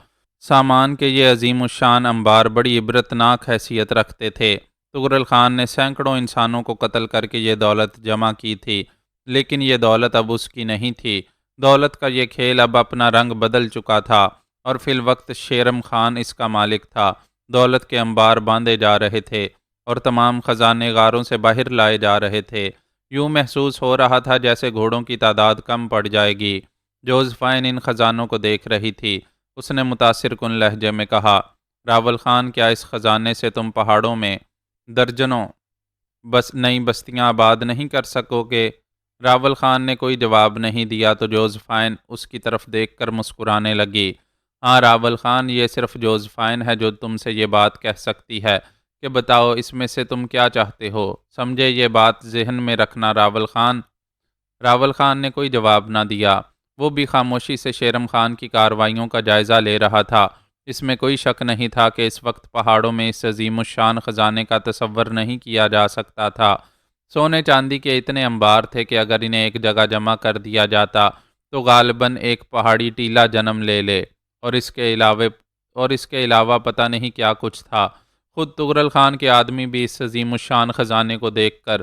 سامان کے یہ عظیم الشان انبار بڑی عبرتناک حیثیت رکھتے تھے۔ تغرل خان نے سینکڑوں انسانوں کو قتل کر کے یہ دولت جمع کی تھی، لیکن یہ دولت اب اس کی نہیں تھی۔ دولت کا یہ کھیل اب اپنا رنگ بدل چکا تھا، اور فی الوقت شیرم خان اس کا مالک تھا۔ دولت کے انبار باندھے جا رہے تھے اور تمام خزانے غاروں سے باہر لائے جا رہے تھے۔ یوں محسوس ہو رہا تھا جیسے گھوڑوں کی تعداد کم پڑ جائے گی۔ جوزفائن ان خزانوں کو دیکھ رہی تھی۔ اس نے متاثر کن لہجے میں کہا، راول خان، کیا اس خزانے سے تم پہاڑوں میں درجنوں بس نئی بستیاں آباد نہیں کر سکو گے؟ راول خان نے کوئی جواب نہیں دیا تو جوزفائن اس کی طرف دیکھ کر مسکرانے لگی۔ ہاں راول خان، یہ صرف جوزفائن ہے جو تم سے یہ بات کہہ سکتی ہے کہ بتاؤ اس میں سے تم کیا چاہتے ہو؟ سمجھے، یہ بات ذہن میں رکھنا راول خان۔ راول خان نے کوئی جواب نہ دیا۔ وہ بھی خاموشی سے شیرم خان کی کارروائیوں کا جائزہ لے رہا تھا۔ اس میں کوئی شک نہیں تھا کہ اس وقت پہاڑوں میں اس عظیم الشان خزانے کا تصور نہیں کیا جا سکتا تھا۔ سونے چاندی کے اتنے انبار تھے کہ اگر انہیں ایک جگہ جمع کر دیا جاتا تو غالباً ایک پہاڑی ٹیلہ جنم لے لے، اور اس کے علاوہ پتہ نہیں کیا کچھ تھا۔ خود تغرل خان کے آدمی بھی اس عظیم الشان خزانے کو دیکھ کر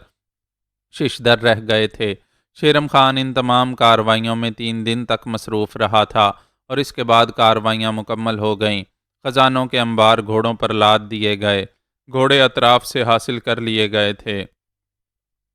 ششدر رہ گئے تھے۔ شیرم خان ان تمام کارروائیوں میں 3 دن تک مصروف رہا تھا اور اس کے بعد کارروائیاں مکمل ہو گئیں۔ خزانوں کے انبار گھوڑوں پر لاد دیے گئے، گھوڑے اطراف سے حاصل کر لیے گئے تھے۔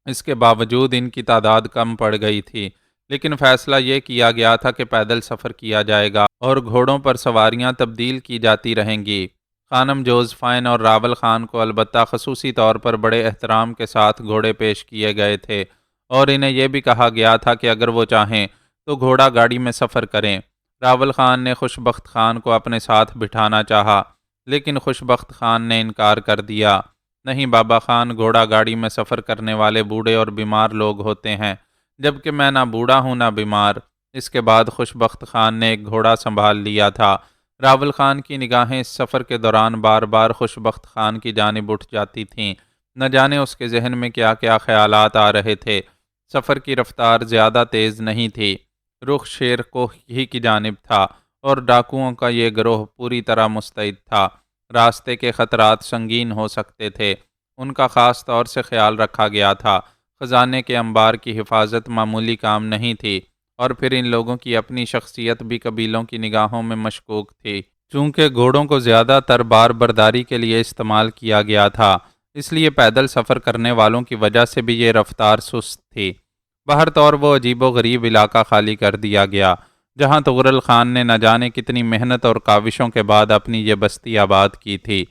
اس کے باوجود ان کی تعداد کم پڑ گئی تھی، لیکن فیصلہ یہ کیا گیا تھا کہ پیدل سفر کیا جائے گا اور گھوڑوں پر سواریاں تبدیل کی جاتی رہیں گی۔ خانم جوزفائن اور راول خان کو البتہ خصوصی طور پر بڑے احترام کے ساتھ گھوڑے پیش کیے گئے تھے اور انہیں یہ بھی کہا گیا تھا کہ اگر وہ چاہیں تو گھوڑا گاڑی میں سفر کریں۔ راول خان نے خوشبخت خان کو اپنے ساتھ بٹھانا چاہا، لیکن خوشبخت خان نے انکار کر دیا۔ نہیں بابا خان، گھوڑا گاڑی میں سفر کرنے والے بوڑھے اور بیمار لوگ ہوتے ہیں، جبکہ میں نہ بوڑھا ہوں نہ بیمار۔ اس کے بعد خوشبخت خان نے ایک گھوڑا سنبھال لیا تھا۔ راول خان کی نگاہیں اس سفر کے دوران بار بار خوشبخت خان کی جانب اٹھ جاتی تھیں۔ نہ جانے اس کے ذہن میں کیا کیا خیالات آ رہے تھے۔ سفر کی رفتار زیادہ تیز نہیں تھی، رخ شیر کوہ ہی کی جانب تھا اور ڈاکوؤں کا یہ گروہ پوری طرح مستعد تھا۔ راستے کے خطرات سنگین ہو سکتے تھے، ان کا خاص طور سے خیال رکھا گیا تھا۔ خزانے کے انبار کی حفاظت معمولی کام نہیں تھی، اور پھر ان لوگوں کی اپنی شخصیت بھی قبیلوں کی نگاہوں میں مشکوک تھی۔ چونکہ گھوڑوں کو زیادہ تر بار برداری کے لیے استعمال کیا گیا تھا، اس لیے پیدل سفر کرنے والوں کی وجہ سے بھی یہ رفتار سست تھی۔ بہر طور وہ عجیب و غریب علاقہ خالی کر دیا گیا جہاں تغرل خان نے نہ جانے کتنی محنت اور کاوشوں کے بعد اپنی یہ بستی آباد کی تھی۔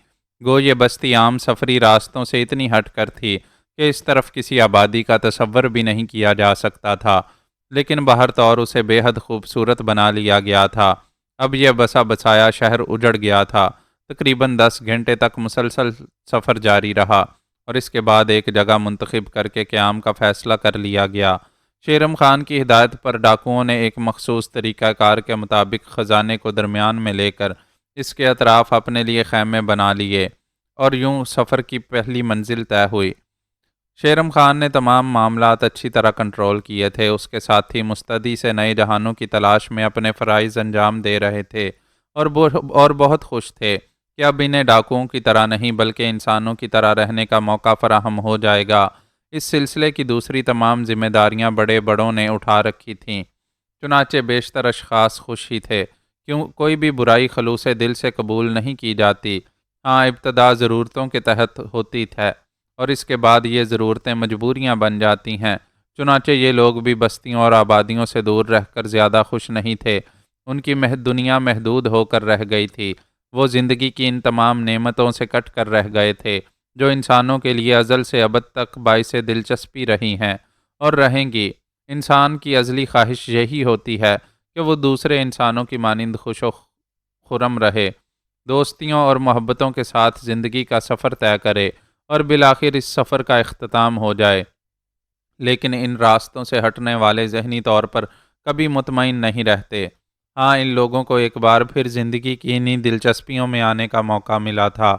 گو یہ بستی عام سفری راستوں سے اتنی ہٹ کر تھی کہ اس طرف کسی آبادی کا تصور بھی نہیں کیا جا سکتا تھا، لیکن بہر طور اسے بے حد خوبصورت بنا لیا گیا تھا۔ اب یہ بسا بسایا شہر اجڑ گیا تھا۔ تقریباً 10 گھنٹے تک مسلسل سفر جاری رہا اور اس کے بعد ایک جگہ منتخب کر کے قیام کا فیصلہ کر لیا گیا۔ شیرم خان کی ہدایت پر ڈاکوؤں نے ایک مخصوص طریقہ کار کے مطابق خزانے کو درمیان میں لے کر اس کے اطراف اپنے لیے خیمے بنا لیے اور یوں سفر کی پہلی منزل طے ہوئی۔ شیرم خان نے تمام معاملات اچھی طرح کنٹرول کیے تھے۔ اس کے ساتھی مستعدی سے نئے جہانوں کی تلاش میں اپنے فرائض انجام دے رہے تھے اور بہت خوش تھے کہ اب انہیں ڈاکوؤں کی طرح نہیں بلکہ انسانوں کی طرح رہنے کا موقع فراہم ہو جائے گا۔ اس سلسلے کی دوسری تمام ذمہ داریاں بڑے بڑوں نے اٹھا رکھی تھیں، چنانچہ بیشتر اشخاص خوش ہی تھے، کیوں کوئی بھی برائی خلوص دل سے قبول نہیں کی جاتی۔ ہاں، ابتدا ضرورتوں کے تحت ہوتی ہے اور اس کے بعد یہ ضرورتیں مجبوریاں بن جاتی ہیں۔ چنانچہ یہ لوگ بھی بستیوں اور آبادیوں سے دور رہ کر زیادہ خوش نہیں تھے۔ ان کی دنیا محدود ہو کر رہ گئی تھی۔ وہ زندگی کی ان تمام نعمتوں سے کٹ کر رہ گئے تھے جو انسانوں کے لیے ازل سے ابد تک باعث دلچسپی رہی ہیں اور رہیں گی۔ انسان کی ازلی خواہش یہی ہوتی ہے کہ وہ دوسرے انسانوں کی مانند خوش و خرم رہے، دوستیوں اور محبتوں کے ساتھ زندگی کا سفر طے کرے اور بالآخر اس سفر کا اختتام ہو جائے۔ لیکن ان راستوں سے ہٹنے والے ذہنی طور پر کبھی مطمئن نہیں رہتے۔ ہاں، ان لوگوں کو ایک بار پھر زندگی کی انہی دلچسپیوں میں آنے کا موقع ملا تھا۔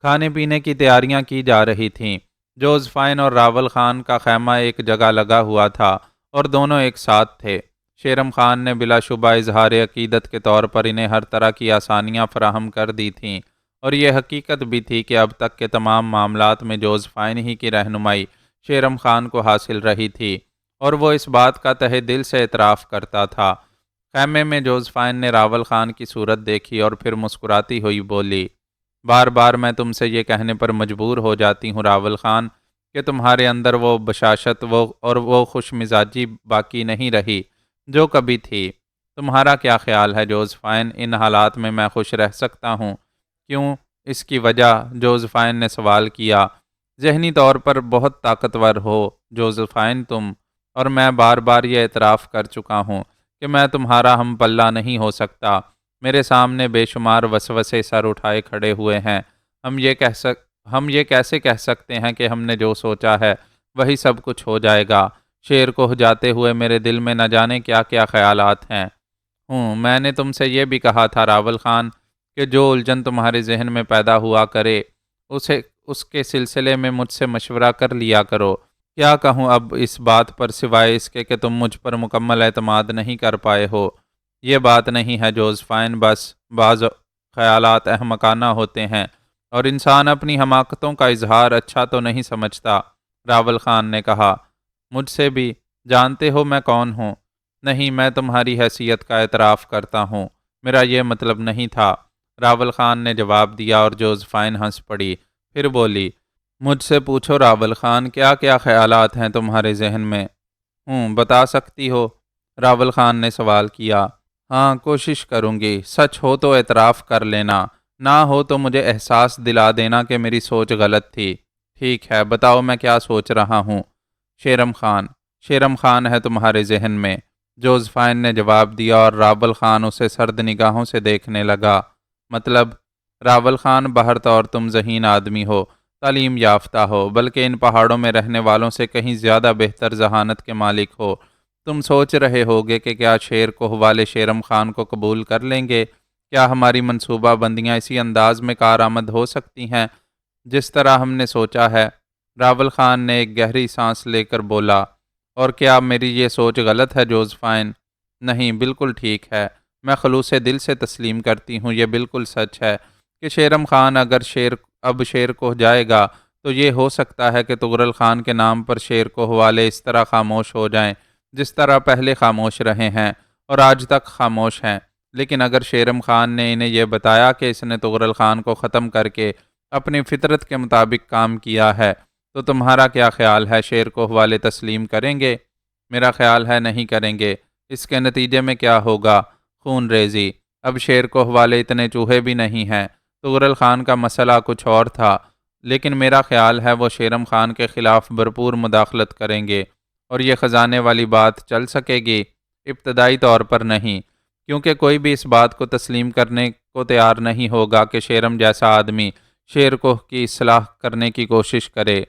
کھانے پینے کی تیاریاں کی جا رہی تھیں۔ جوزفائن اور راول خان کا خیمہ ایک جگہ لگا ہوا تھا اور دونوں ایک ساتھ تھے۔ شیرم خان نے بلا شبہ اظہار عقیدت کے طور پر انہیں ہر طرح کی آسانیاں فراہم کر دی تھیں، اور یہ حقیقت بھی تھی کہ اب تک کے تمام معاملات میں جوزفائن ہی کی رہنمائی شیرم خان کو حاصل رہی تھی، اور وہ اس بات کا تہہ دل سے اعتراف کرتا تھا۔ خیمے میں جوزفائن نے راول خان کی صورت دیکھی اور پھر مسکراتی ہوئی بولی، بار بار میں تم سے یہ کہنے پر مجبور ہو جاتی ہوں راول خان کہ تمہارے اندر وہ بشاشت وہ خوش مزاجی باقی نہیں رہی جو کبھی تھی۔ تمہارا کیا خیال ہے جوزفائن، ان حالات میں خوش رہ سکتا ہوں؟ کیوں؟ اس کی وجہ، جوزفائن نے سوال کیا۔ ذہنی طور پر بہت طاقتور ہو جوزفائن تم، اور میں بار بار یہ اعتراف کر چکا ہوں کہ میں تمہارا ہم پلہ نہیں ہو سکتا۔ میرے سامنے بے شمار وسوسے سر اٹھائے کھڑے ہوئے ہیں۔ ہم یہ کیسے کہہ سکتے ہیں کہ ہم نے جو سوچا ہے وہی سب کچھ ہو جائے گا؟ شیر کو جاتے ہوئے میرے دل میں نہ جانے کیا کیا خیالات ہیں۔ میں نے تم سے یہ بھی کہا تھا راول خان کہ جو الجھن تمہارے ذہن میں پیدا ہوا کرے اس کے سلسلے میں مجھ سے مشورہ کر لیا کرو۔ کیا کہوں اب اس بات پر سوائے اس کے کہ تم مجھ پر مکمل اعتماد نہیں کر پائے ہو؟ یہ بات نہیں ہے جوزفائن، بس بعض خیالات احمقانہ ہوتے ہیں اور انسان اپنی حماقتوں کا اظہار اچھا تو نہیں سمجھتا۔ راول خان نے کہا، مجھ سے بھی جانتے ہو میں کون ہوں؟ نہیں، میں تمہاری حیثیت کا اعتراف کرتا ہوں، میرا یہ مطلب نہیں تھا، راول خان نے جواب دیا، اور جوزفائن ہنس پڑی۔ پھر بولی، مجھ سے پوچھو راول خان، کیا کیا خیالات ہیں تمہارے ذہن میں؟ بتا سکتی ہو؟ راول خان نے سوال کیا۔ ہاں، کوشش کروں گی، سچ ہو تو اعتراف کر لینا، نہ ہو تو مجھے احساس دلا دینا کہ میری سوچ غلط تھی۔ ٹھیک ہے، بتاؤ میں کیا سوچ رہا ہوں۔ شیرم خان ہے تمہارے ذہن میں، جوزفائن نے جواب دیا، اور راول خان اسے سرد نگاہوں سے دیکھنے لگا۔ مطلب؟ راول خان، بہر طور تم ذہین آدمی ہو، تعلیم یافتہ ہو، بلکہ ان پہاڑوں میں رہنے والوں سے کہیں زیادہ بہتر ذہانت کے مالک ہو۔ تم سوچ رہے ہوگے کہ کیا شیر کوہ والے شیرم خان کو قبول کر لیں گے؟ کیا ہماری منصوبہ بندیاں اسی انداز میں کارآمد ہو سکتی ہیں جس طرح ہم نے سوچا ہے؟ راول خان نے ایک گہری سانس لے کر بولا، اور کیا میری یہ سوچ غلط ہے جوزفائن؟ نہیں، بالکل ٹھیک ہے، میں خلوص دل سے تسلیم کرتی ہوں، یہ بالکل سچ ہے کہ شیرم خان اگر اب شیر کوہ جائے گا تو یہ ہو سکتا ہے کہ طغرل خان کے نام پر شیر کوہ والے اس طرح خاموش ہو جائیں جس طرح پہلے خاموش رہے ہیں اور آج تک خاموش ہیں۔ لیکن اگر شیرم خان نے انہیں یہ بتایا کہ اس نے طغرل خان کو ختم کر کے اپنی فطرت کے مطابق کام کیا ہے، تو تمہارا کیا خیال ہے، شیر کوہ والے تسلیم کریں گے؟ میرا خیال ہے نہیں کریں گے۔ اس کے نتیجے میں کیا ہوگا؟ خون ریزی۔ اب شیر کوہ والے اتنے چوہے بھی نہیں ہیں۔ طغرل خان کا مسئلہ کچھ اور تھا، لیکن میرا خیال ہے وہ شیرم خان کے خلاف بھرپور مداخلت کریں گے، اور یہ خزانے والی بات چل سکے گی؟ ابتدائی طور پر نہیں، کیونکہ کوئی بھی اس بات کو تسلیم کرنے کو تیار نہیں ہوگا کہ شیرم جیسا آدمی شیر کوہ کی اصلاح کرنے کی کوشش کرے۔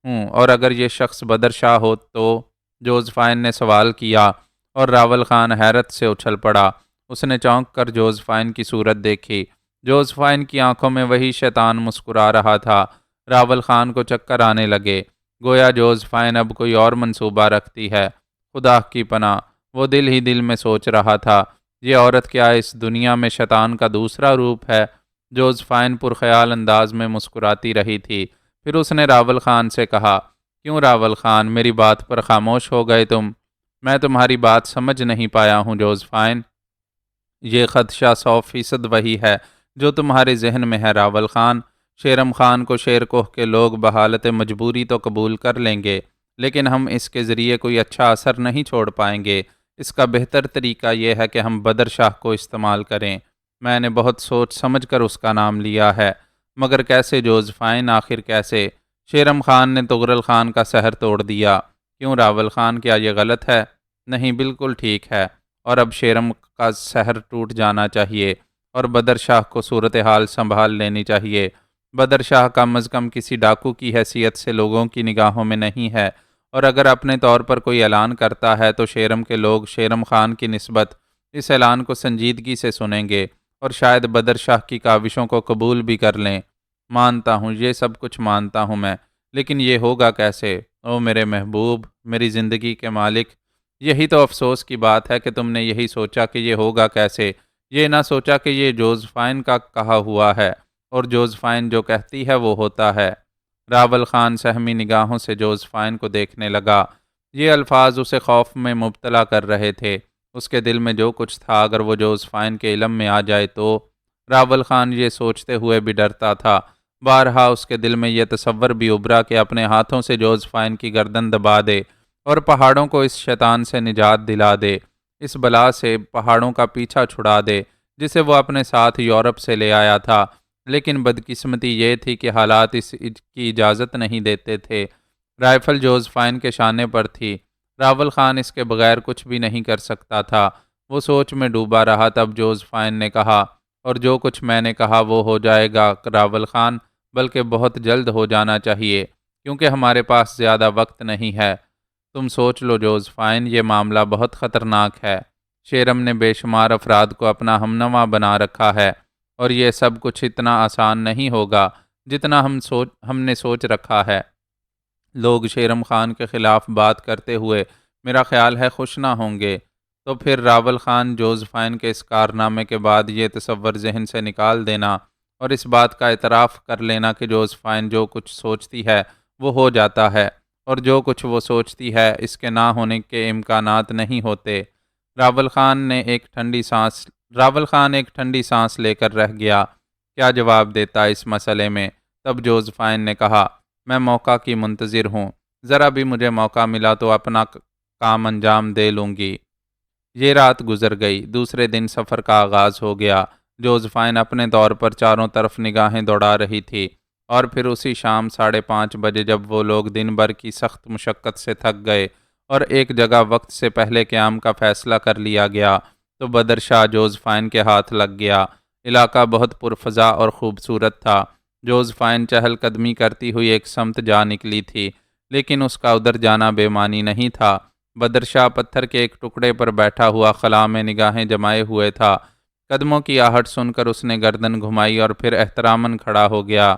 اور اگر یہ شخص بدر شاہ ہو تو؟ جوزفائن نے سوال کیا، اور راول خان حیرت سے اچھل پڑا۔ اس نے چونک کر جوزفائن کی صورت دیکھی۔ جوزفائن کی آنکھوں میں وہی شیطان مسکرا رہا تھا۔ راول خان کو چکر آنے لگے، گویا جوزفائن اب کوئی اور منصوبہ رکھتی ہے۔ خدا کی پناہ، وہ دل ہی دل میں سوچ رہا تھا، یہ عورت کیا اس دنیا میں شیطان کا دوسرا روپ ہے؟ جوزفائن پرخیال انداز میں مسکراتی رہی تھی۔ پھر اس نے راول خان سے کہا، کیوں راول خان، میری بات پر خاموش ہو گئے تم؟ میں تمہاری بات سمجھ نہیں پایا ہوں جوزفائن۔ یہ خدشہ 100% وہی ہے جو تمہارے ذہن میں ہے راول خان۔ شیرم خان کو شیر کوہ کے لوگ بحالت مجبوری تو قبول کر لیں گے، لیکن ہم اس کے ذریعے کوئی اچھا اثر نہیں چھوڑ پائیں گے۔ اس کا بہتر طریقہ یہ ہے کہ ہم بدر شاہ کو استعمال کریں۔ میں نے بہت سوچ سمجھ کر اس کا نام لیا ہے، مگر کیسے جوزفائن، آخر کیسے؟ شیرم خان نے طغرل خان کا سحر توڑ دیا۔ کیوں راول خان، کیا یہ غلط ہے؟ نہیں، بالکل ٹھیک ہے، اور اب شیرم کا سحر ٹوٹ جانا چاہیے اور بدر شاہ کو صورتحال سنبھال لینی چاہیے۔ بدر شاہ کم از کم کسی ڈاکو کی حیثیت سے لوگوں کی نگاہوں میں نہیں ہے، اور اگر اپنے طور پر کوئی اعلان کرتا ہے تو شیرم کے لوگ شیرم خان کی نسبت اس اعلان کو سنجیدگی سے سنیں گے اور شاید بدر شاہ کی کاوشوں کو قبول بھی کر لیں۔ مانتا ہوں، یہ سب کچھ مانتا ہوں میں، لیکن یہ ہوگا کیسے؟ او میرے محبوب، میری زندگی کے مالک، یہی تو افسوس کی بات ہے کہ تم نے یہی سوچا کہ یہ ہوگا کیسے، یہ نہ سوچا کہ یہ جوزفائن کا کہا ہوا ہے، اور جوزفائن جو کہتی ہے وہ ہوتا ہے۔ راول خان سہمی نگاہوں سے جوزفائن کو دیکھنے لگا۔ یہ الفاظ اسے خوف میں مبتلا کر رہے تھے۔ اس کے دل میں جو کچھ تھا اگر وہ جوزفائن کے علم میں آ جائے تو؟ راول خان یہ سوچتے ہوئے بھی ڈرتا تھا، بارہا اس کے دل میں یہ تصور بھی ابھرا کہ اپنے ہاتھوں سے جوزفائن کی گردن دبا دے اور پہاڑوں کو اس شیطان سے نجات دلا دے، اس بلا سے پہاڑوں کا پیچھا چھڑا دے جسے وہ اپنے ساتھ یورپ سے لے آیا تھا۔ لیکن بدقسمتی یہ تھی کہ حالات اس کی اجازت نہیں دیتے تھے۔ رائفل جوزفائن کے شانے پر تھی۔ راول خان اس کے بغیر کچھ بھی نہیں کر سکتا تھا۔ وہ سوچ میں ڈوبا رہا، تب جوزفائن نے کہا، اور جو کچھ میں نے کہا وہ ہو جائے گا راول خان، بلکہ بہت جلد ہو جانا چاہیے، کیونکہ ہمارے پاس زیادہ وقت نہیں ہے۔ تم سوچ لو جوزفائن، یہ معاملہ بہت خطرناک ہے۔ شیرم نے بے شمار افراد کو اپنا ہمنوا بنا رکھا ہے، اور یہ سب کچھ اتنا آسان نہیں ہوگا جتنا ہم نے سوچ رکھا ہے۔ لوگ شیرم خان کے خلاف بات کرتے ہوئے میرا خیال ہے خوش نہ ہوں گے۔ تو پھر راول خان جوزفائن کے اس کارنامے کے بعد یہ تصور ذہن سے نکال دینا اور اس بات کا اعتراف کر لینا کہ جوزفائن جو کچھ سوچتی ہے وہ ہو جاتا ہے، اور جو کچھ وہ سوچتی ہے اس کے نہ ہونے کے امکانات نہیں ہوتے۔ راول خان ایک ٹھنڈی سانس لے کر رہ گیا، کیا جواب دیتا اس مسئلے میں؟ تب جوزفائن نے کہا، میں موقع کی منتظر ہوں، ذرا بھی مجھے موقع ملا تو اپنا کام انجام دے لوں گی۔ یہ رات گزر گئی، دوسرے دن سفر کا آغاز ہو گیا۔ جوزفائن اپنے طور پر چاروں طرف نگاہیں دوڑا رہی تھی، اور پھر اسی شام 5:30 بجے جب وہ لوگ دن بھر کی سخت مشقت سے تھک گئے اور ایک جگہ وقت سے پہلے قیام کا فیصلہ کر لیا گیا، تو بدر شاہ جوزفائن کے ہاتھ لگ گیا۔ علاقہ بہت پرفضا اور خوبصورت تھا۔ جوزفائن چہل قدمی کرتی ہوئی ایک سمت جا نکلی تھی، لیکن اس کا ادھر جانا بے معنی نہیں تھا۔ بدر شاہ پتھر کے ایک ٹکڑے پر بیٹھا ہوا خلا میں نگاہیں جمائے ہوئے تھا۔ قدموں کی آہٹ سن کر اس نے گردن گھمائی اور پھر احتراماً کھڑا ہو گیا۔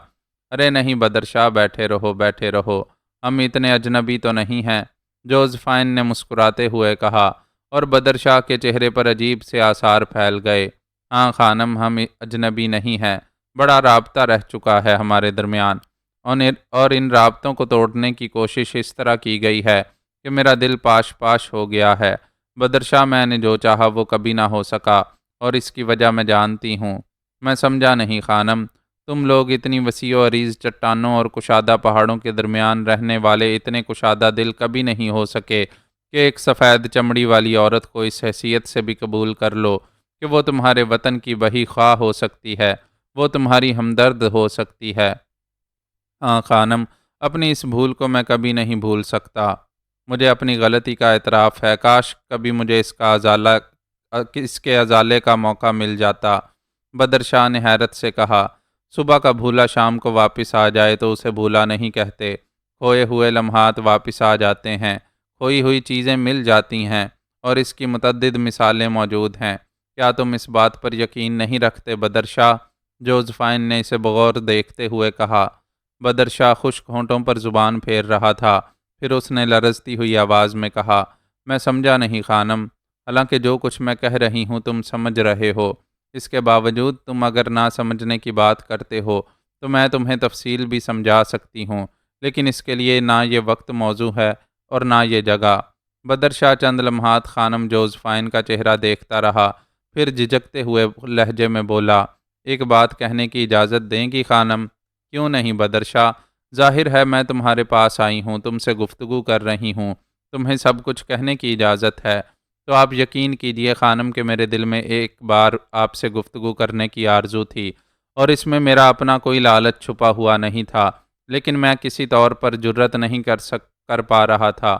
ارے نہیں بدر شاہ، بیٹھے رہو بیٹھے رہو، ہم اتنے اجنبی تو نہیں ہیں، جوزفائن نے مسکراتے ہوئے کہا، اور بدر شاہ کے چہرے پر عجیب سے آثار پھیل گئے۔ ہاں خانم، ہم اجنبی نہیں ہیں، بڑا رابطہ رہ چکا ہے ہمارے درمیان، اور ان رابطوں کو توڑنے کی کوشش اس طرح کی گئی ہے کہ میرا دل پاش پاش ہو گیا ہے۔ بدر شاہ، میں نے جو چاہا وہ کبھی نہ ہو سکا، اور اس کی وجہ میں جانتی ہوں۔ میں سمجھا نہیں خانم، تم لوگ اتنی وسیع و عریض چٹانوں اور کشادہ پہاڑوں کے درمیان رہنے والے اتنے کشادہ دل کبھی نہیں ہو سکے کہ ایک سفید چمڑی والی عورت کو اس حیثیت سے بھی قبول کر لو کہ وہ تمہارے وطن کی بہی خواہ ہو سکتی ہے، وہ تمہاری ہمدرد ہو سکتی ہے۔ ہاں خانم، اپنی اس بھول کو میں کبھی نہیں بھول سکتا۔ مجھے اپنی غلطی کا اعتراف ہے، کاش کبھی مجھے اس کے ازالے کا موقع مل جاتا۔ بدر شاہ نے حیرت سے کہا، صبح کا بھولا شام کو واپس آ جائے تو اسے بھولا نہیں کہتے۔ کھوئے ہوئے لمحات واپس آ جاتے ہیں، کھوئی ہوئی چیزیں مل جاتی ہیں، اور اس کی متعدد مثالیں موجود ہیں۔ کیا تم اس بات پر یقین نہیں رکھتے بدر شاہ؟ جوزفائن نے اسے بغور دیکھتے ہوئے کہا۔ بدر شاہ خشک ہونٹوں پر زبان پھیر رہا تھا، پھر اس نے لرزتی ہوئی آواز میں کہا، میں سمجھا نہیں خانم، حالانکہ جو کچھ میں کہہ رہی ہوں تم سمجھ رہے ہو، اس کے باوجود تم اگر نہ سمجھنے کی بات کرتے ہو تو میں تمہیں تفصیل بھی سمجھا سکتی ہوں، لیکن اس کے لیے نہ یہ وقت موزوں ہے اور نہ یہ جگہ۔ بدر شاہ چند لمحات خانم جوزفائن کا چہرہ دیکھتا رہا، پھر جھجکتے ہوئے لہجے میں بولا، ایک بات کہنے کی اجازت دیں گی خانم؟ کیوں نہیں بدر شاہ، ظاہر ہے میں تمہارے پاس آئی ہوں، تم سے گفتگو کر رہی ہوں، تمہیں سب کچھ کہنے کی اجازت ہے۔ تو آپ یقین کیجئے خانم کہ میرے دل میں ایک بار آپ سے گفتگو کرنے کی آرزو تھی، اور اس میں میرا اپنا کوئی لالچ چھپا ہوا نہیں تھا، لیکن میں کسی طور پر جرأت نہیں کر پا رہا تھا،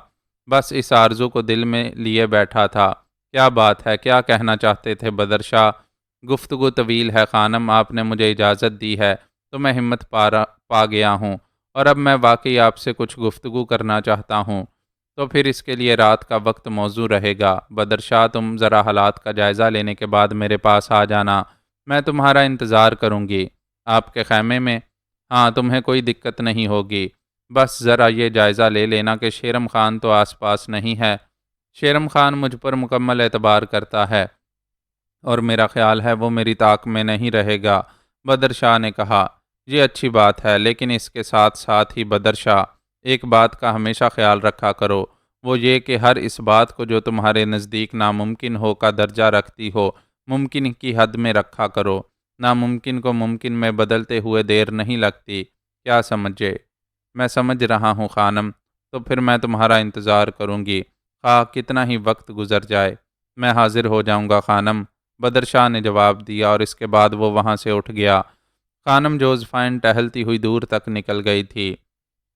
بس اس آرزو کو دل میں لیے بیٹھا تھا۔ کیا بات ہے، کیا کہنا چاہتے تھے بدر شاہ؟ گفتگو طویل ہے خانم، آپ نے مجھے اجازت دی ہے تو میں ہمت پا گیا ہوں، اور اب میں واقعی آپ سے کچھ گفتگو کرنا چاہتا ہوں، تو پھر اس کے لیے رات کا وقت موزوں رہے گا۔ بدر شاہ، تم ذرا حالات کا جائزہ لینے کے بعد میرے پاس آ جانا، میں تمہارا انتظار کروں گی آپ کے خیمے میں۔ ہاں، تمہیں کوئی دقت نہیں ہوگی، بس ذرا یہ جائزہ لے لینا کہ شیرم خان تو آس پاس نہیں ہے۔ شیرم خان مجھ پر مکمل اعتبار کرتا ہے، اور میرا خیال ہے وہ میری طاق میں نہیں رہے گا۔ بدر شاہ نے کہا، یہ اچھی بات ہے، لیکن اس کے ساتھ ساتھ ہی بدر شاہ، ایک بات کا ہمیشہ خیال رکھا کرو، وہ یہ کہ ہر اس بات کو جو تمہارے نزدیک ناممکن ہو کا درجہ رکھتی ہو، ممکن کی حد میں رکھا کرو۔ ناممکن کو ممکن میں بدلتے ہوئے دیر نہیں لگتی، کیا سمجھے؟ میں سمجھ رہا ہوں خانم، تو پھر میں تمہارا انتظار کروں گی، خواہ کتنا ہی وقت گزر جائے۔ میں حاضر ہو جاؤں گا خانم، بدر شاہ نے جواب دیا، اور اس کے بعد وہ وہاں سے اٹھ گیا۔ خانم جوزفائن ٹہلتی ہوئی دور تک نکل گئی تھی۔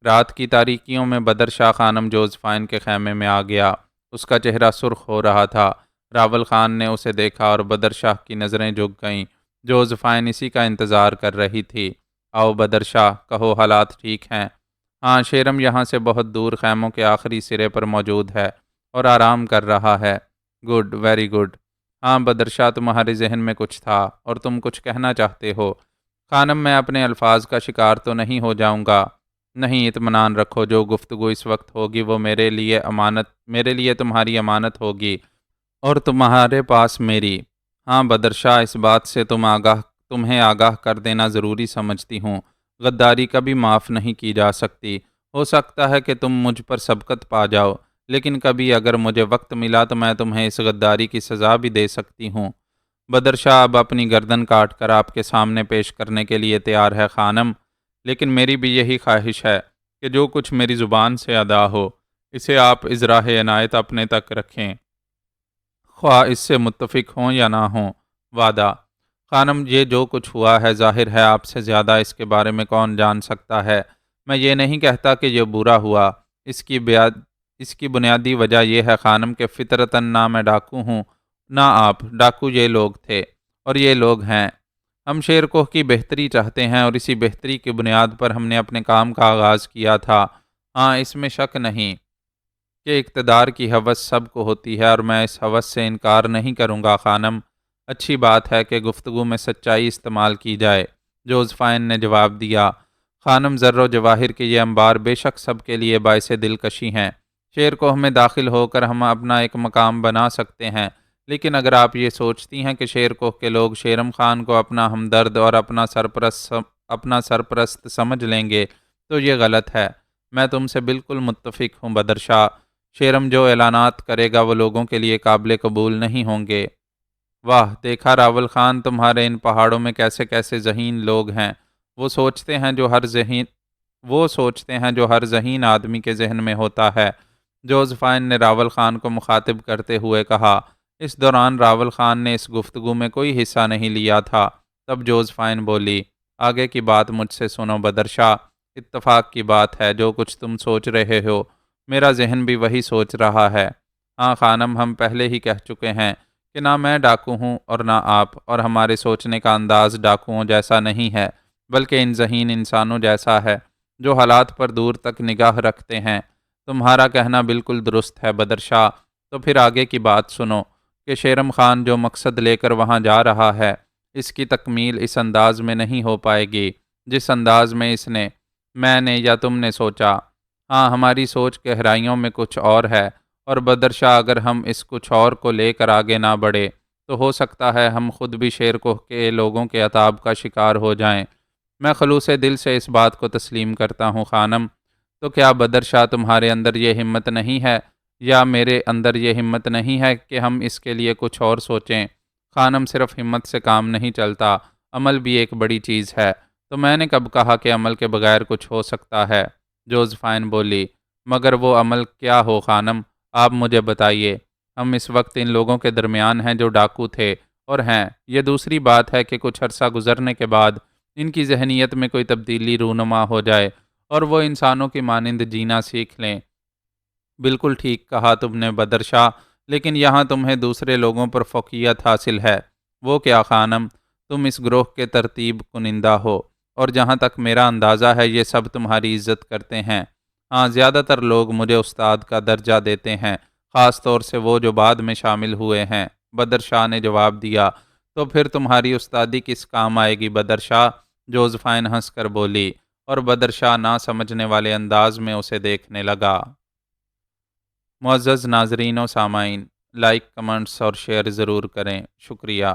رات کی تاریکیوں میں بدر شاہ خانم جوزفائن کے خیمے میں آ گیا۔ اس کا چہرہ سرخ ہو رہا تھا۔ راول خان نے اسے دیکھا اور بدر شاہ کی نظریں جھک گئیں۔ جوزفائن اسی کا انتظار کر رہی تھی۔ آؤ بدر شاہ، کہو حالات ٹھیک ہیں؟ ہاں، شیرم یہاں سے بہت دور خیموں کے آخری سرے پر موجود ہے اور آرام کر رہا ہے۔ Good, very good. ہاں بدر شاہ، تمہارے ذہن میں کچھ تھا اور تم کچھ کہنا چاہتے ہو۔ خانم، میں اپنے الفاظ کا شکار تو نہیں ہو جاؤں گا؟ نہیں، اطمینان رکھو، جو گفتگو اس وقت ہوگی وہ میرے لیے تمہاری امانت ہوگی اور تمہارے پاس میری۔ ہاں بدر شاہ، اس بات سے تمہیں آگاہ کر دینا ضروری سمجھتی ہوں، غداری کبھی معاف نہیں کی جا سکتی۔ ہو سکتا ہے کہ تم مجھ پر سبقت پا جاؤ، لیکن کبھی اگر مجھے وقت ملا تو میں تمہیں اس غداری کی سزا بھی دے سکتی ہوں۔ بدر شاہ اب اپنی گردن کاٹ کر آپ کے سامنے پیش کرنے کے لیے تیار ہے خانم، لیکن میری بھی یہی خواہش ہے کہ جو کچھ میری زبان سے ادا ہو اسے آپ ازراہ عنایت اپنے تک رکھیں، خواہ اس سے متفق ہوں یا نہ ہوں۔ وعدہ؟ خانم، یہ جو کچھ ہوا ہے ظاہر ہے آپ سے زیادہ اس کے بارے میں کون جان سکتا ہے۔ میں یہ نہیں کہتا کہ یہ برا ہوا، اس کی بنیادی وجہ یہ ہے خانم کہ فطرتاً نہ میں ڈاکو ہوں نہ آپ، ڈاکو یہ لوگ تھے اور یہ لوگ ہیں۔ ہم شیر کوہ کی بہتری چاہتے ہیں اور اسی بہتری کی بنیاد پر ہم نے اپنے کام کا آغاز کیا تھا۔ ہاں، اس میں شک نہیں کہ اقتدار کی ہوس سب کو ہوتی ہے اور میں اس ہوس سے انکار نہیں کروں گا خانم۔ اچھی بات ہے کہ گفتگو میں سچائی استعمال کی جائے، جوزفائن نے جواب دیا۔ خانم، زر و جواہر کے یہ انبار بے شک سب کے لیے باعث دلکشی ہیں۔ شیر کوہ میں داخل ہو کر ہم اپنا ایک مقام بنا سکتے ہیں، لیکن اگر آپ یہ سوچتی ہیں کہ شیر کوہ کے لوگ شیرم خان کو اپنا ہمدرد اور اپنا سرپرست سمجھ لیں گے تو یہ غلط ہے۔ میں تم سے بالکل متفق ہوں بدر شاہ، شیرم جو اعلانات کرے گا وہ لوگوں کے لیے قابل قبول نہیں ہوں گے۔ واہ، دیکھا راول خان، تمہارے ان پہاڑوں میں کیسے کیسے ذہین لوگ ہیں۔ وہ سوچتے ہیں جو ہر ذہین آدمی کے ذہن میں ہوتا ہے، جوزفائن نے راول خان کو مخاطب کرتے ہوئے کہا۔ اس دوران راول خان نے اس گفتگو میں کوئی حصہ نہیں لیا تھا۔ تب جوزفائن بولی، آگے کی بات مجھ سے سنو بدر شاہ، اتفاق کی بات ہے، جو کچھ تم سوچ رہے ہو میرا ذہن بھی وہی سوچ رہا ہے۔ ہاں خانم، ہم پہلے ہی کہہ چکے ہیں کہ نہ میں ڈاکو ہوں اور نہ آپ، اور ہمارے سوچنے کا انداز ڈاکوؤں جیسا نہیں ہے بلکہ ان ذہین انسانوں جیسا ہے جو حالات پر دور تک نگاہ رکھتے ہیں۔ تمہارا کہنا بالکل درست ہے بدر شاہ۔ تو پھر آگے کی بات سنو کہ شیرم خان جو مقصد لے کر وہاں جا رہا ہے اس کی تکمیل اس انداز میں نہیں ہو پائے گی جس انداز میں میں نے یا تم نے سوچا۔ ہاں، ہماری سوچ گہرائیوں میں کچھ اور ہے، اور بدر شاہ اگر ہم اس کچھ اور کو لے کر آگے نہ بڑھے تو ہو سکتا ہے ہم خود بھی شیر کوہ کے لوگوں کے عطاب کا شکار ہو جائیں۔ میں خلوص دل سے اس بات کو تسلیم کرتا ہوں خانم۔ تو کیا بدر شاہ تمہارے اندر یہ ہمت نہیں ہے یا میرے اندر یہ ہمت نہیں ہے کہ ہم اس کے لیے کچھ اور سوچیں؟ خانم، صرف ہمت سے کام نہیں چلتا، عمل بھی ایک بڑی چیز ہے۔ تو میں نے کب کہا کہ عمل کے بغیر کچھ ہو سکتا ہے؟ جوزفائن بولی، مگر وہ عمل کیا ہو خانم؟ آپ مجھے بتائیے۔ ہم اس وقت ان لوگوں کے درمیان ہیں جو ڈاکو تھے اور ہیں۔ یہ دوسری بات ہے کہ کچھ عرصہ گزرنے کے بعد ان کی ذہنیت میں کوئی تبدیلی رونما ہو جائے اور وہ انسانوں کی مانند جینا سیکھ لیں۔ بالکل ٹھیک کہا تم نے بدر شاہ، لیکن یہاں تمہیں دوسرے لوگوں پر فوقیت حاصل ہے۔ وہ کیا خانم؟ تم اس گروہ کے ترتیب کنندہ ہو، اور جہاں تک میرا اندازہ ہے یہ سب تمہاری عزت کرتے ہیں۔ ہاں، زیادہ تر لوگ مجھے استاد کا درجہ دیتے ہیں، خاص طور سے وہ جو بعد میں شامل ہوئے ہیں، بدر شاہ نے جواب دیا۔ تو پھر تمہاری استادی کس کام آئے گی بدر شاہ؟ جوزفائن ہنس کر بولی، اور بدر شاہ نہ سمجھنے والے انداز میں اسے دیکھنے لگا۔ معزز ناظرین و سامعین، لائک، کمنٹس اور شیئر ضرور کریں، شکریہ۔